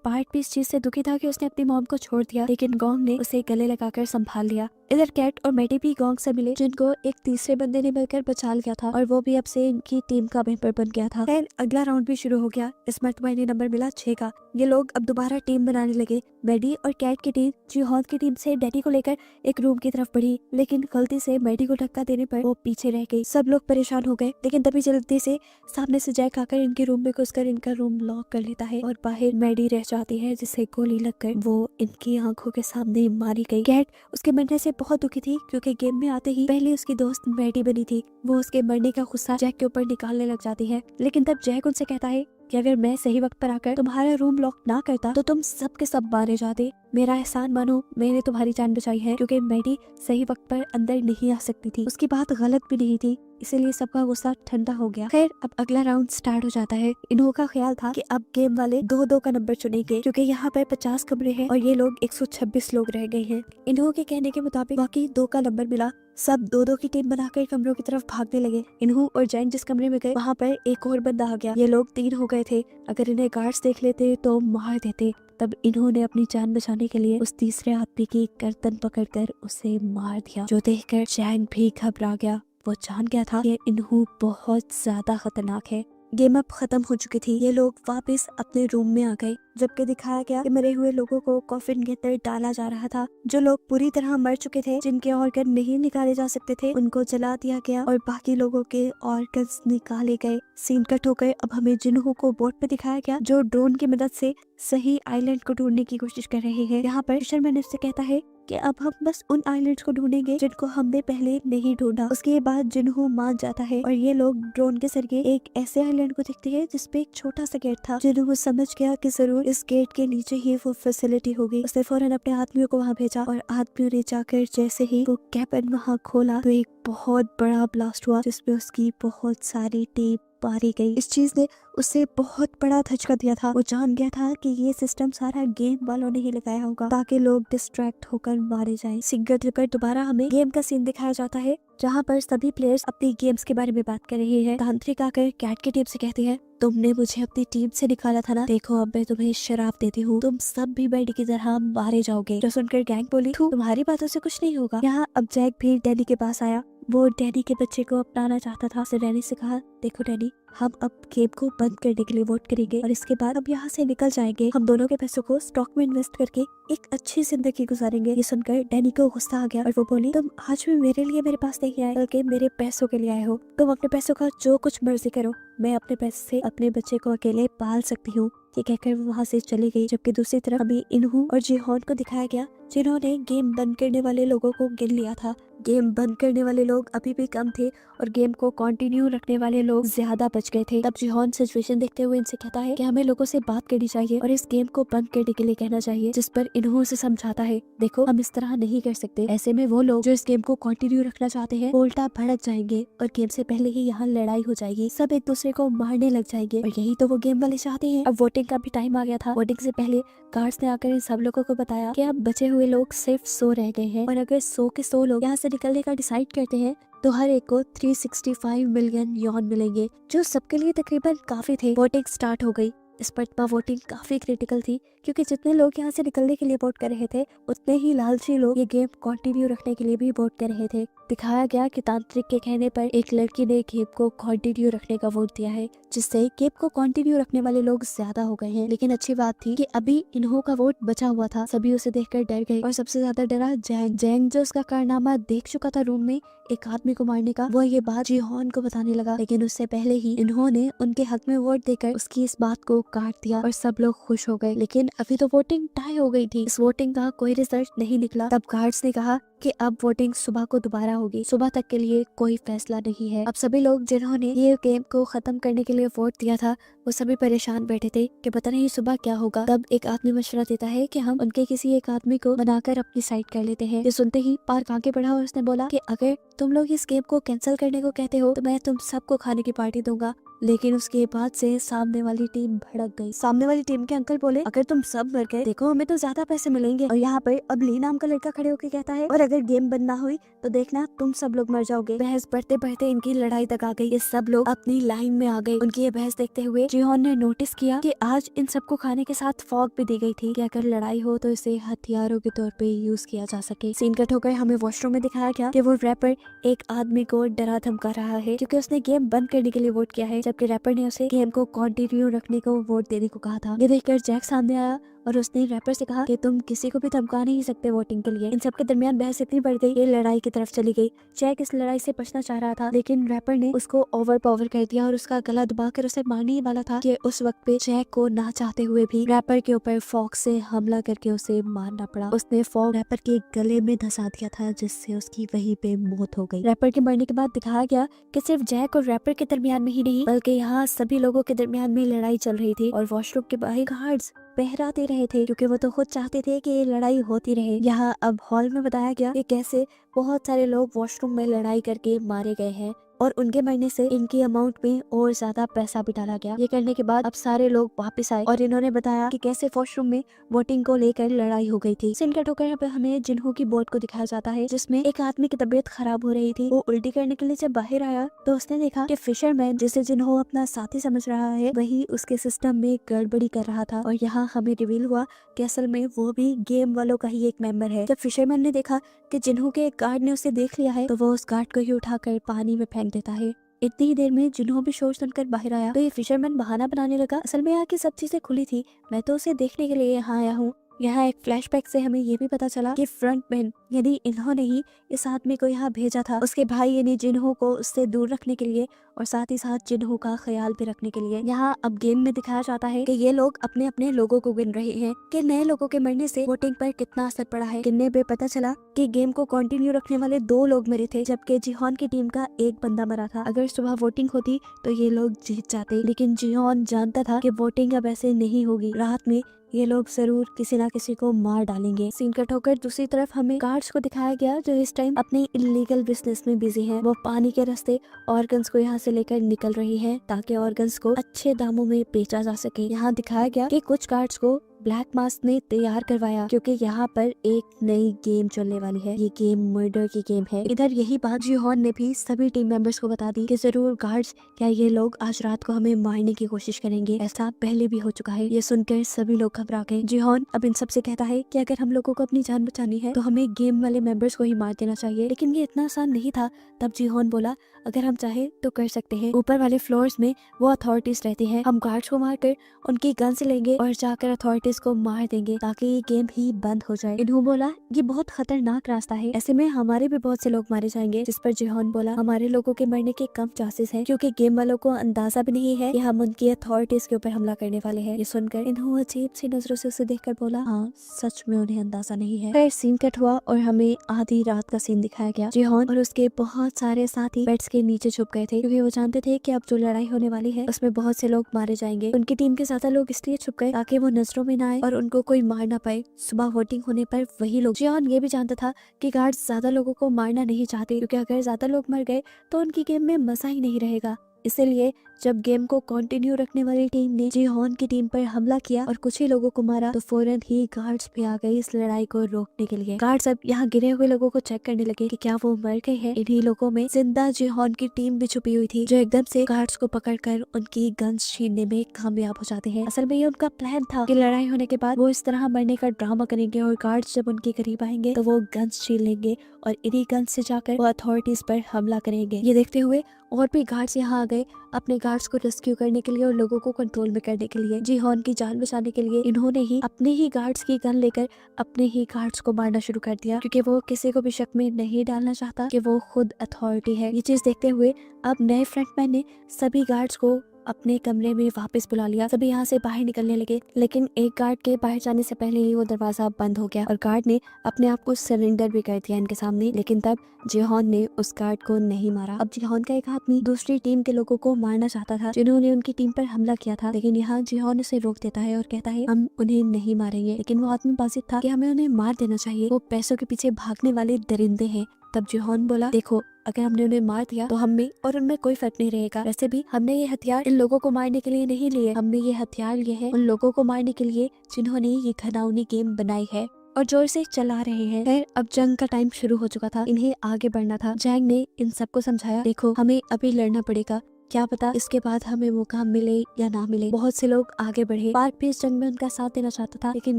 Speaker 1: पार्क भी इस चीज से दुखी था कि उसने अपनी मॉम को छोड़ दिया, लेकिन गोंग ने उसे गले लगाकर संभाल लिया। इधर कैट और मैडी भी गोंग से मिले, जिनको एक तीसरे बंदे ने मिलकर बचा लिया था और वो भी अब से इनकी टीम का मेंबर बन गया था। फिर अगला राउंड भी शुरू हो गया। इस मरतबा इन्हें नंबर मिला 6 का। ये लोग अब दोबारा टीम बनाने लगे। मैडी और कैट की टीम जिहोन की टीम से डैडी को लेकर एक रूम की तरफ बढ़ी, लेकिन गलती से मैडी को धक्का देने पर वो पीछे रह गई। सब लोग परेशान हो गए, लेकिन तभी जल्दी से सामने से जैक आकर इनके रूम में घुसकर इनका रूम लॉक कर लेता है और बाहर मैडी रह जाती है, जिसे गोली लगकर वो इनकी आंखों के सामने मारी गई। कैट उसके मरने से बहुत दुखी थी, क्योंकि गेम में आते ही पहले उसकी दोस्त मैडी बनी थी। वो उसके मरने का गुस्सा जैक के ऊपर निकालने लग जाती है, लेकिन तब जैक उनसे कहता है कि अगर मैं सही वक्त पर आकर तुम्हारा रूम लॉक ना करता तो तुम सब के सब मारे जाते। मेरा एहसान मानो, मैंने तुम्हारी जान बचाई है, क्योंकि मैडी सही वक्त पर अंदर नहीं आ सकती थी। उसकी बात गलत भी नहीं थी, इसीलिए सबका गुस्सा ठंडा हो गया। खैर अब अगला राउंड स्टार्ट हो जाता है। इन्हों का ख्याल था कि अब गेम वाले 2-2 का नंबर चुनेंगे, क्योंकि यहाँ पर 50 कमरे हैं और ये लोग 126 लोग रह गए हैं। इन्हों के कहने के मुताबिक बाकी 2 का नंबर मिला। सब 2-2 की टीम बनाकर कमरों की तरफ भागने लगे। इन्हों और जैन जिस कमरे में गए वहाँ पर एक और बंदा आ गया। ये लोग 3 हो गए थे। अगर इन्हें गार्ड्स देख लेते तो मार देते। तब इन्होंने अपनी जान बचाने के लिए उस तीसरे आदमी की गर्दन पकड़कर उसे मार दिया, जो देखकर जैंग भी घबरा गया। वो जान गया था कि इन्हू बहुत ज्यादा खतरनाक है। गेम अब खत्म हो चुकी थी। ये लोग वापस अपने रूम में आ गए, जबकि दिखाया गया कि मरे हुए लोगों को कॉफिन के अंदर डाला जा रहा था। जो लोग पूरी तरह मर चुके थे, जिनके ऑर्गन नहीं निकाले जा सकते थे, उनको जला दिया गया और बाकी लोगों के ऑर्गन्स निकाले गए। सीन कट होकर अब हमें जिन्हू को बोट पे दिखाया गया, जो ड्रोन की मदद से सही आइलैंड को ढूंढने की कोशिश कर रहे हैं। यहाँ पर फिशरमैन से कहता है कि अब हम बस उन आइलैंड्स को ढूंढेंगे जिनको हमने पहले नहीं ढूंढा। उसके बाद जिन्हू मान जाता है और ये लोग ड्रोन के जरिए एक ऐसे आइलैंड को देखते हैं जिसपे एक छोटा सा गेट था। जिन्हू समझ गया कि जरूर इस गेट के नीचे ही वो फैसिलिटी होगी। उसने फौरन अपने आदमियों को वहाँ भेजा और आदमियों ने जाकर जैसे ही वो कैबिन वहाँ खोला तो एक बहुत बड़ा ब्लास्ट हुआ, जिसमें उसकी बहुत सारी टीम मारी गई। इस चीज ने उसे बहुत बड़ा धचका दिया था। वो जान गया था कि ये सिस्टम सारा गेम वालों ने ही लगाया होगा, ताकि लोग डिस्ट्रैक्ट होकर मारे जाएं। सिंगल ट्रिपर दोबारा हमें गेम का सीन दिखाया जाता है, जहाँ पर सभी प्लेयर्स अपनी गेम्स के बारे में बात कर रहे हैं। तांत्रिक आकर कैट की टीम से कहते हैं, तुमने मुझे अपनी टीम से निकाला था ना, देखो अब मैं तुम्हें शराब देती हूँ, तुम सब भी बैड की तरह मारे जाओगे। जो सुनकर गैंग बोली, तुम्हारी बातों से कुछ नहीं होगा। यहाँ अब जैक भी डैनी के पास आया। वो डैनी के बच्चे को अपनाना चाहता था। उसने डैनी से कहा, देखो डैनी, हम अब गेम को बंद करने के लिए वोट करेंगे और इसके बाद अब यहाँ से निकल जाएंगे। हम दोनों के पैसों को स्टॉक में इन्वेस्ट करके एक अच्छी जिंदगी गुजारेंगे। ये सुनकर डैनी को गुस्सा आ गया और वो बोली, तुम आज भी मेरे लिए मेरे पास नहीं आए, बल्कि मेरे पैसों के लिए आए हो। तुम अपने पैसों का जो कुछ मर्जी करो, मैं अपने पैसे से अपने बच्चे को अकेले पाल सकती हूँ। ये कहकर वो वहाँ से चली गई। जबकि दूसरी तरफ अभी इन्हू और जिहोन को दिखाया गया, जिन्होंने गेम बंद करने वाले लोगों को गिन लिया था। गेम बंद करने वाले लोग अभी भी कम थे और गेम को कंटिन्यू रखने वाले लोग ज्यादा बच गए थे। तब जिहोन सिचुएशन देखते हुए इनसे कहता है कि हमें लोगों से बात करनी चाहिए और इस गेम को बंद करने के लिए कहना चाहिए, जिस पर इन्हों से समझाता है, देखो हम इस तरह नहीं कर सकते। ऐसे में वो लोग जो इस गेम को कंटिन्यू रखना चाहते हैं उल्टा भड़क जाएंगे और गेम से पहले ही यहाँ लड़ाई हो जाएगी, सब एक दूसरे को मारने लग जाएंगे और यही तो वो गेम वाले चाहते हैं। अब वोटिंग का भी टाइम आ गया था। वोटिंग से पहले गार्ड्स ने आकर इन सब लोगों को बताया कि अब बचे हुए लोग सिर्फ 100 रह गए हैं और अगर 100 के 100 लोग यहाँ से निकलने का डिसाइड करते हैं तो हर एक को 365 मिलियन यॉन मिलेंगे, जो सबके लिए तकरीबन काफी थे। वोटिंग स्टार्ट हो गई। इस पर वोटिंग काफी क्रिटिकल थी, क्योंकि जितने लोग यहाँ से निकलने के लिए वोट कर रहे थे, उतने ही लालची लोग ये गेम कंटिन्यू रखने के लिए भी वोट कर रहे थे। दिखाया गया कि तांत्रिक के कहने पर एक लड़की ने गेम को कंटिन्यू रखने का वोट दिया है, जिससे गेम को कंटिन्यू रखने वाले लोग ज्यादा हो गए हैं। लेकिन अच्छी बात थी कि अभी इन्हों का वोट बचा हुआ था। सभी उसे देखकर डर गए और सबसे ज्यादा डरा जैंग जो उसका कारनामा देख चुका था रूम में एक आदमी को मारने का। वो ये बात जीहॉन को बताने लगा, लेकिन उससे पहले ही इन्होंने उनके हक में वोट देकर उसकी इस बात को काट दिया और सब लोग खुश हो गए। लेकिन अभी तो वोटिंग टाई हो गई थी, इस वोटिंग का कोई रिजल्ट नहीं निकला। तब गार्ड्स ने कहा कि अब वोटिंग सुबह को दोबारा होगी, सुबह तक के लिए कोई फैसला नहीं है। अब सभी लोग जिन्होंने ये गेम को खत्म करने के लिए वोट दिया था वो सभी परेशान बैठे थे कि पता नहीं सुबह क्या होगा। तब एक आदमी मशवरा देता है कि हम उनके किसी एक आदमी को बनाकर अपनी साइड कर लेते हैं। ये सुनते ही पार्क आगे बढ़ा और उसने बोला कि अगर तुम लोग इस गेम को कैंसिल करने को कहते हो तो मैं तुम सबको खाने की पार्टी दूंगा। लेकिन उसके बाद से सामने वाली टीम भड़क गई। सामने वाली टीम के अंकल बोले, अगर तुम सब मर गए देखो हमें तो ज्यादा पैसे मिलेंगे। और यहाँ पर अब ली नाम का लड़का खड़े होकर कहता है, और अगर गेम बंद ना हुई तो देखना तुम सब लोग मर जाओगे। बहस बढ़ते बढ़ते इनकी लड़ाई तक आ गई। ये सब लोग अपनी लाइन में आ गए। उनकी ये बहस देखते हुए जिहोन ने नोटिस किया कि आज इन सबको खाने के साथ फॉग भी दी गई थी कि अगर लड़ाई हो तो इसे हथियारों के तौर पे यूज किया जा सके। सीन कट होकर हमें वॉशरूम में दिखाया गया कि वो रैपर एक आदमी को डरा धमका रहा है क्योंकि उसने गेम बंद करने के लिए वोट किया है, जबकि रैपर ने उसे गेम को कंटिन्यू रखने को वोट देने को कहा था। ये देखकर जैक सामने आया और उसने रैपर से कहा कि तुम किसी को भी धमका नहीं सकते वोटिंग के लिए। इन सब के दरमियान बहस इतनी बढ़ गई, ये लड़ाई की तरफ चली गई। जैक इस लड़ाई से बचना चाह रहा था, लेकिन रैपर ने उसको ओवर पावर कर दिया और उसका गला दबाकर उसे मारने ही वाला था कि उस वक्त पे जैक को ना चाहते हुए भी रैपर के ऊपर फॉग से हमला करके उसे मारना पड़ा। उसने फॉग रैपर के गले में धंसा दिया था, जिससे उसकी वहीं पे मौत हो गई। रैपर के मरने के बाद दिखाया गया कि सिर्फ जैक और रैपर के दरमियान में ही नहीं बल्कि यहाँ सभी लोगों के दरमियान में लड़ाई चल रही थी और वॉशरूम के बाहर गार्ड्स पहरा दे रहे थे क्योंकि वो तो खुद चाहते थे कि ये लड़ाई होती रहे। यहाँ अब हॉल में बताया गया कि कैसे बहुत सारे लोग वॉशरूम में लड़ाई करके मारे गए हैं और उनके मरने से इनकी अमाउंट में और ज्यादा पैसा भी डाला गया। ये करने के बाद अब सारे लोग वापस आए और इन्होंने बताया कि कैसे वॉशरूम में वोटिंग को लेकर लड़ाई हो गई थी। सीन कट होकर यहाँ पे हमें जिन्हों की बोट को दिखाया जाता है, जिसमें एक आदमी की तबीयत खराब हो रही थी। वो उल्टी करने के लिए जब बाहर आया तो उसने देखा कि फिशरमैन जिसे जिन्हों अपना साथी समझ रहा है वही उसके सिस्टम में गड़बड़ी कर रहा था। और यहाँ हमें रिवील हुआ कि असल में वो भी गेम वालों का ही एक मेंबर है। जब फिशरमैन ने देखा कि जिन्हों के एक गार्ड ने उसे देख लिया है तो वो उस गार्ड को ही उठाकर पानी में फेंक देता है। इतनी ही देर में जिन्हों भी शोर सुनकर बाहर आया तो ये फिशरमैन बहाना बनाने लगा, असल में यहाँ की सब चीजें खुली थी, मैं तो उसे देखने के लिए यहाँ आया हूँ। यहाँ एक फ्लैशबैक से हमें ये भी पता चला कि फ्रंटमैन यानी इन्होंने ही इस आदमी को यहाँ भेजा था उसके भाई यानी जिन्हों को उससे दूर रखने के लिए और साथ ही साथ जिन्हों का ख्याल भी रखने के लिए। यहाँ अब गेम में दिखाया जाता है कि ये लोग अपने अपने लोगों को गिन रहे हैं कि नए लोगों के मरने से वोटिंग पर कितना असर पड़ा है। गिनने पे पता चला कि गेम को कंटिन्यू रखने वाले 2 लोग मरे थे, जबकि जिहोन की टीम का एक बंदा मरा था। अगर सुबह वोटिंग होती तो ये लोग जीत जाते, लेकिन जिहोन जानता था कि वोटिंग अब ऐसे नहीं होगी, रात में ये लोग जरूर किसी ना किसी को मार डालेंगे। सीन कट होकर दूसरी तरफ हमें गार्ड्स को दिखाया गया जो इस टाइम अपनी इलीगल बिजनेस में बिजी हैं। वो पानी के रास्ते ऑर्गन्स को यहाँ से लेकर निकल रही हैं ताकि ऑर्गन्स को अच्छे दामों में बेचा जा सके। यहाँ दिखाया गया कि कुछ गार्ड्स को ब्लैक मास्क ने तैयार करवाया क्योंकि यहाँ पर एक नई गेम चलने वाली है। ये गेम मर्डर की गेम है। इधर यही बात जिहोन ने भी सभी टीम मेंबर्स को बता दी कि जरूर गार्ड्स क्या ये लोग आज रात को हमें मारने की कोशिश करेंगे, ऐसा पहले भी हो चुका है। ये सुनकर सभी लोग घबरा गए। जिहोन अब इन सबसे कहता है कि अगर हम लोगों को अपनी जान बचानी है तो हमें गेम वाले मेंबर्स को ही मार देना चाहिए, लेकिन ये इतना आसान नहीं था। तब जिहोन बोला, अगर हम चाहे तो कर सकते हैं। ऊपर वाले फ्लोर्स में वो अथॉरिटीज रहती हैं, हम गार्ड्स को मारकर उनकी गन से लेंगे और जाकर अथॉरिटीज को मार देंगे ताकि ये गेम ही बंद हो जाए। इन्हों बोला, ये बहुत खतरनाक रास्ता है, ऐसे में हमारे भी बहुत से लोग मारे जाएंगे। जिस पर जिहोन बोला, हमारे लोगों के मरने के कम चांसेस हैं क्योंकि गेम वालों को अंदाजा भी नहीं है कि हम उनकी अथॉरिटीज के ऊपर हमला करने वाले हैं। ये सुनकर इन्हों अजीब सी नजरों से उसे देखकर बोला, हाँ सच में उन्हें अंदाजा नहीं है। फिर सीन कट हुआ और हमें आधी रात का सीन दिखाया गया। जिहोन और उसके बहुत सारे साथी बेड्स के नीचे छुप गए थे क्योंकि वो जानते थे कि अब जो लड़ाई होने वाली है उसमें बहुत से लोग मारे जाएंगे। उनकी टीम के ज्यादा लोग इसलिए छुप गए ताकि वो नजरों में ना आए और उनको कोई मार ना पाए। सुबह वोटिंग होने पर वही लोग, जियोन ये भी जानता था कि गार्ड्स ज्यादा लोगों को मारना नहीं चाहते क्योंकि अगर ज्यादा लोग मर गए तो उनकी गेम में मजा ही नहीं रहेगा। इसीलिए जब गेम को कंटिन्यू रखने वाली टीम ने जिहोन की टीम पर हमला किया और कुछ ही लोगों को मारा तो फौरन ही गार्ड्स भी आ गए इस लड़ाई को रोकने के लिए। गार्ड्स अब यहाँ गिरे हुए लोगों को चेक करने लगे कि क्या वो मर गए हैं। इन्हीं लोगों में जिंदा जिहोन की टीम भी छुपी हुई थी, जो एकदम से गार्ड्स को पकड़कर उनकी गन्स छीनने में कामयाब हो जाते हैं। असल में ये उनका प्लान था कि लड़ाई होने के बाद वो इस तरह मरने का ड्रामा करेंगे और गार्ड्स जब उनके करीब आएंगे तो वो गन्स छीन लेंगे और इन्हीं गन्स से जाकर वो अथॉरिटीज पर हमला करेंगे। ये देखते हुए और भी गार्ड्स यहाँ आ गए अपने गार्ड्स को रेस्क्यू करने के लिए और लोगों को कंट्रोल में करने के लिए। जिहोन की जान बचाने के लिए इन्होंने ही अपने ही गार्ड्स की गन लेकर अपने ही गार्ड्स को मारना शुरू कर दिया, क्योंकि वो किसी को भी शक में नहीं डालना चाहता कि वो खुद अथॉरिटी है। ये चीज देखते हुए अब नए फ्रंटमैन ने सभी गार्ड्स को अपने कमरे में वापस बुला लिया। सभी यहाँ से बाहर निकलने लगे, लेकिन एक गार्ड के बाहर जाने से पहले ही वो दरवाजा बंद हो गया और गार्ड ने अपने आप को सरेंडर भी कर दिया इनके सामने। लेकिन तब जिहोन ने उस गार्ड को नहीं मारा। अब जिहोन का एक आदमी दूसरी टीम के लोगों को मारना चाहता था जिन्होंने उनकी टीम पर हमला किया था, लेकिन यहाँ जिहोन उसे रोक देता है और कहता है हम उन्हें नहीं मारेंगे। लेकिन वो आदमी बाजिद था कि हमें उन्हें मार देना चाहिए, वो पैसों के पीछे भागने वाले दरिंदे हैं। तब जिहोन बोला, देखो अगर हमने उन्हें मार दिया तो हम में और उनमें कोई फर्क नहीं रहेगा। वैसे भी हमने ये हथियार इन लोगों को मारने के लिए नहीं लिए, हमने ये हथियार लिए हैं उन लोगों को मारने के लिए जिन्होंने ये घिनौनी गेम बनाई है और जो इसे चला रहे हैं। खैर अब जंग का टाइम शुरू हो चुका था, इन्हें आगे बढ़ना था। जैंग ने इन सबको समझाया, देखो हमें अभी लड़ना पड़ेगा, क्या पता इसके बाद हमें मौका मिले या ना मिले। बहुत से लोग आगे बढ़े, पार्क भी इस जंग में उनका साथ देना चाहता था, लेकिन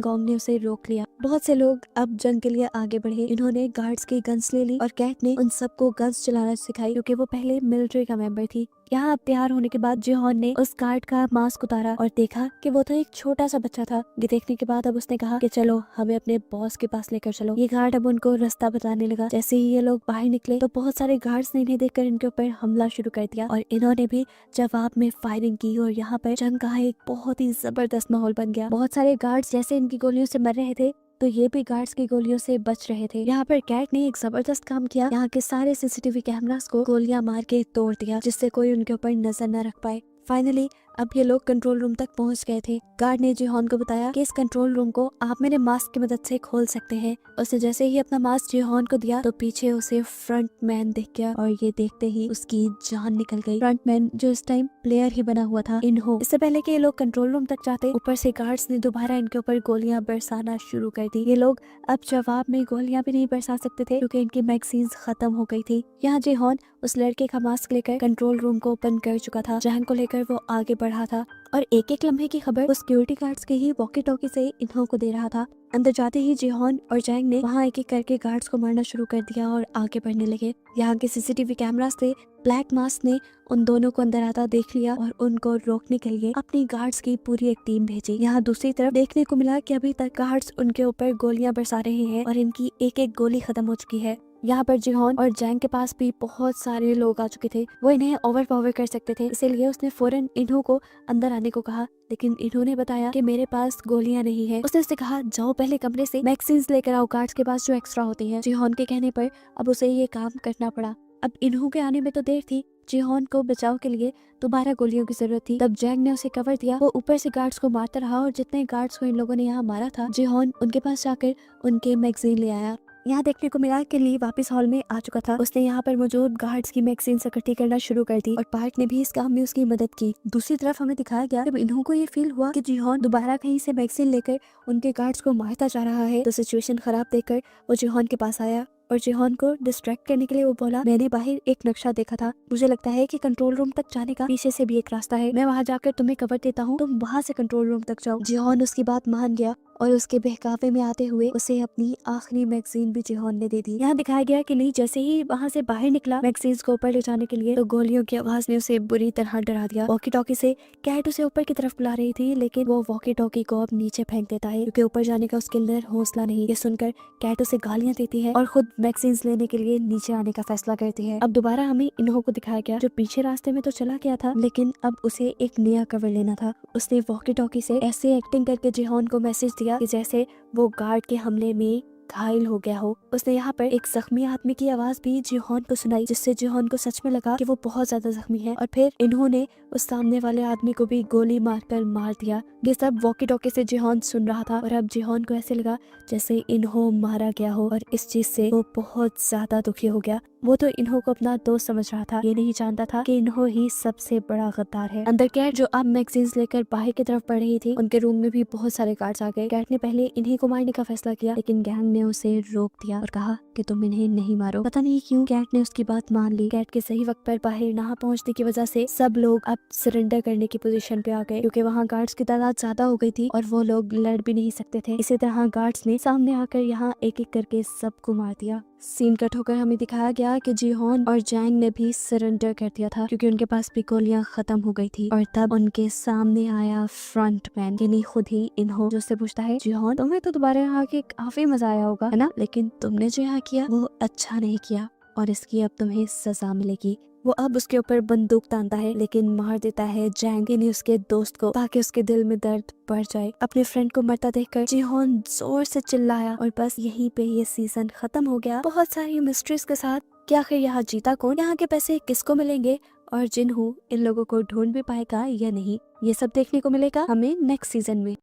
Speaker 1: गोंग ने उसे रोक लिया। बहुत से लोग अब जंग के लिए आगे बढ़े, इन्होंने गार्ड्स की गन्स ले ली और कैट ने उन सबको गन्स चलाना सिखाई, क्योंकि वो पहले मिलिट्री का मेंबर थी। यहाँ अब तैयार होने के बाद जिहोन ने उस गार्ड का मास्क उतारा और देखा कि वो तो एक छोटा सा बच्चा था। ये देखने के बाद अब उसने कहा कि चलो हमें अपने बॉस के पास लेकर चलो। ये गार्ड अब उनको रास्ता बताने लगा। जैसे ही ये लोग बाहर निकले तो बहुत सारे गार्ड्स ने इन्हें देखकर इनके ऊपर हमला शुरू कर दिया और इन्होंने भी जवाब में फायरिंग की और यहाँ पर जंग का एक बहुत ही जबरदस्त माहौल बन गया। बहुत सारे गार्ड्स जैसे इनकी गोलियों से मर रहे थे तो ये भी गार्ड्स की गोलियों से बच रहे थे। यहाँ पर कैट ने एक जबरदस्त काम किया, यहाँ के सारे सीसीटीवी कैमरास को गोलियां मार के तोड़ दिया, जिससे कोई उनके ऊपर नजर न रख पाए। फाइनली अब ये लोग कंट्रोल रूम तक पहुंच गए थे। गार्ड ने जिहोन को बताया कि इस कंट्रोल रूम को आप मेरे मास्क की मदद से खोल सकते हैं। उसने जैसे ही अपना मास्क जिहोन को दिया तो पीछे उसे फ्रंट मैन दिख गया और ये देखते ही उसकी जान निकल गई। फ्रंट मैन जो इस टाइम प्लेयर ही बना हुआ था इन्हो। इससे पहले कि ये लोग कंट्रोल रूम तक जाते, ऊपर से गार्ड्स ने दोबारा इनके ऊपर गोलियां बरसाना शुरू कर दी। ये लोग अब जवाब में गोलियां भी नहीं बरसा सकते थे क्योंकि इनकी मैगजीन्स खत्म हो गई थी। यहाँ जिहोन उस लड़के का मास्क लेकर कंट्रोल रूम को ओपन कर चुका था, जहां को लेकर वो आगे बढ़ा था और एक एक लम्हे की खबर वो सिक्योरिटी गार्ड्स के ही वॉकी टॉकी से इन्हों को दे रहा था। अंदर जाते ही जिहोन और जैंग ने वहाँ एक एक करके गार्ड्स को मारना शुरू कर दिया और आगे बढ़ने लगे। यहाँ के सीसीटीवी कैमरास से ब्लैक मास्क ने उन दोनों को अंदर आता देख लिया और उनको रोकने के लिए अपनी गार्ड्स की पूरी एक टीम भेजी। यहाँ दूसरी तरफ देखने को मिला कि अभी तक गार्ड्स उनके ऊपर गोलियां बरसा रहे हैं और इनकी एक एक गोली खत्म हो चुकी है। यहाँ पर जिहोन और जैंग के पास भी बहुत सारे लोग आ चुके थे, वो इन्हें ओवरपावर कर सकते थे, इसीलिए उसने फौरन इन्हों को अंदर आने को कहा। लेकिन इन्होंने बताया कि मेरे पास गोलियां नहीं है। उसने उससे कहा जाओ पहले कमरे से मैगजीन्स लेकर आओ गार्ड्स के पास जो एक्स्ट्रा होती हैं। जिहोन के कहने पर अब उसे ये काम करना पड़ा। अब इन्हों के आने में तो देर थी, जिहोन को बचाव के लिए दोबारा गोलियों की जरूरत थी। तब जैंग ने उसे कवर दिया, वो ऊपर से गार्ड्स को मारता रहा और जितने गार्ड्स को इन लोगों ने यहाँ मारा था जिहोन उनके पास जाकर उनके मैगजीन ले आया। यहाँ देखने को मिला कि ली वापस हॉल में आ चुका था। उसने यहाँ पर मौजूद गार्ड्स की मैगजीन इकट्ठी करना शुरू कर दी और पार्क ने भी इस काम में उसकी मदद की। दूसरी तरफ हमें दिखाया गया जब इन्हों को ये फील हुआ कि जिहोन दोबारा कहीं से मैगजीन लेकर उनके गार्ड्स को मारता जा रहा है, तो सिचुएशन खराब देखकर वो जिहोन के पास आया और जिहोन को डिस्ट्रैक्ट करने के लिए वो बोला, मैंने बाहर एक नक्शा देखा था, मुझे लगता है कि कंट्रोल रूम तक जाने का पीछे से भी एक रास्ता है, मैं वहाँ जाकर तुम्हें कवर देता हूँ, तुम वहाँ से कंट्रोल रूम तक जाओ। जिहोन उसकी बात मान गया और उसके बहकावे में आते हुए उसे अपनी आखिरी मैगजीन भी जिहोन ने दे दी। यहाँ दिखाया गया कि ली जैसे ही वहाँ से बाहर निकला मैगजीन्स को ऊपर ले जाने के लिए, तो गोलियों की आवाज ने उसे बुरी तरह डरा दिया। वॉकी टॉकी से कैट उसे ऊपर की तरफ बुला रही थी, लेकिन वो वॉकी टॉकी को अब नीचे फेंक देता है क्योंकि ऊपर जाने का उसके अंदर हौसला नहीं। ये सुनकर कैट उसे गालियां देती है और खुद मैगजीन्स लेने के लिए नीचे आने का फैसला करती है। अब दोबारा हमें इन्हों को दिखाया गया जो पीछे रास्ते में तो चला गया था, लेकिन अब उसे एक नया कवर लेना था। उसने वॉकी टॉकी से ऐसे एक्टिंग करके जिहोन को मैसेज दिया कि जैसे वो गार्ड के हमले में घायल हो गया हो। उसने यहाँ पर एक जख्मी आदमी की आवाज भी जिहोन को सुनाई, जिससे जिहोन को सच में लगा कि वो बहुत ज्यादा जख्मी है और फिर इन्होंने उस सामने वाले आदमी को भी गोली मारकर मार दिया। ये सब वॉकी टॉकी से जिहोन सुन रहा था और अब जिहोन को ऐसे लगा जैसे इन्हों मारा गया हो और इस चीज से वो बहुत ज्यादा दुखी हो गया। वो तो इन्हो को अपना दोस्त समझ रहा था, ये नहीं जानता था कि इन्हो ही सबसे बड़ा गद्दार है। अंदर कैट जो अब मैगजीन्स लेकर बाहर की तरफ बढ़ रही थी, उनके रूम में भी बहुत सारे गार्ड्स आ गए। कैट ने पहले इन्हीं को मारने का फैसला किया, लेकिन गैंग ने उसे रोक दिया और कहा कि तुम इन्हें नहीं मारो। पता नहीं क्यों कैट ने उसकी बात मान ली। कैट के सही वक्त पर बाहर ना पहुंचने की वजह से सब लोग अब सरेंडर करने की पोजीशन पे आ गए, क्योंकि वहाँ गार्ड्स की तादाद ज्यादा हो गई थी और वो लोग लड़ भी नहीं सकते थे। इसी तरह गार्ड्स ने सामने आकर यहाँ एक एक करके सबको मार दिया। सीन कट होकर हमें दिखाया गया कि जीहोन और जैंग ने भी सरेंडर कर दिया था, क्योंकि उनके पास भी गोलियां खत्म हो गई थी। और तब उनके सामने आया फ्रंटमैन, यानी खुद ही इन्हो, जो उससे पूछता है जीहोन तुम्हें तो दोबारा यहाँ आके काफी मजा आया होगा, है ना, लेकिन तुमने जो यहाँ किया वो अच्छा नहीं किया और इसकी अब तुम्हें सजा मिलेगी। वो अब उसके ऊपर बंदूक तानता है, लेकिन मार देता है जैंग, यानी उसके दोस्त को, ताकि उसके दिल में दर्द बढ़ जाए। अपने फ्रेंड को मरता देखकर जीहोन जोर से चिल्लाया और बस यहीं पे ये सीजन खत्म हो गया, बहुत सारी मिस्ट्रीज के साथ कि आखिर यहाँ जीता कौन, यहाँ के पैसे किसको मिलेंगे और जिन्हों इन लोगों को ढूंढ भी पाएगा या नहीं, ये सब देखने को मिलेगा हमें नेक्स्ट सीजन में।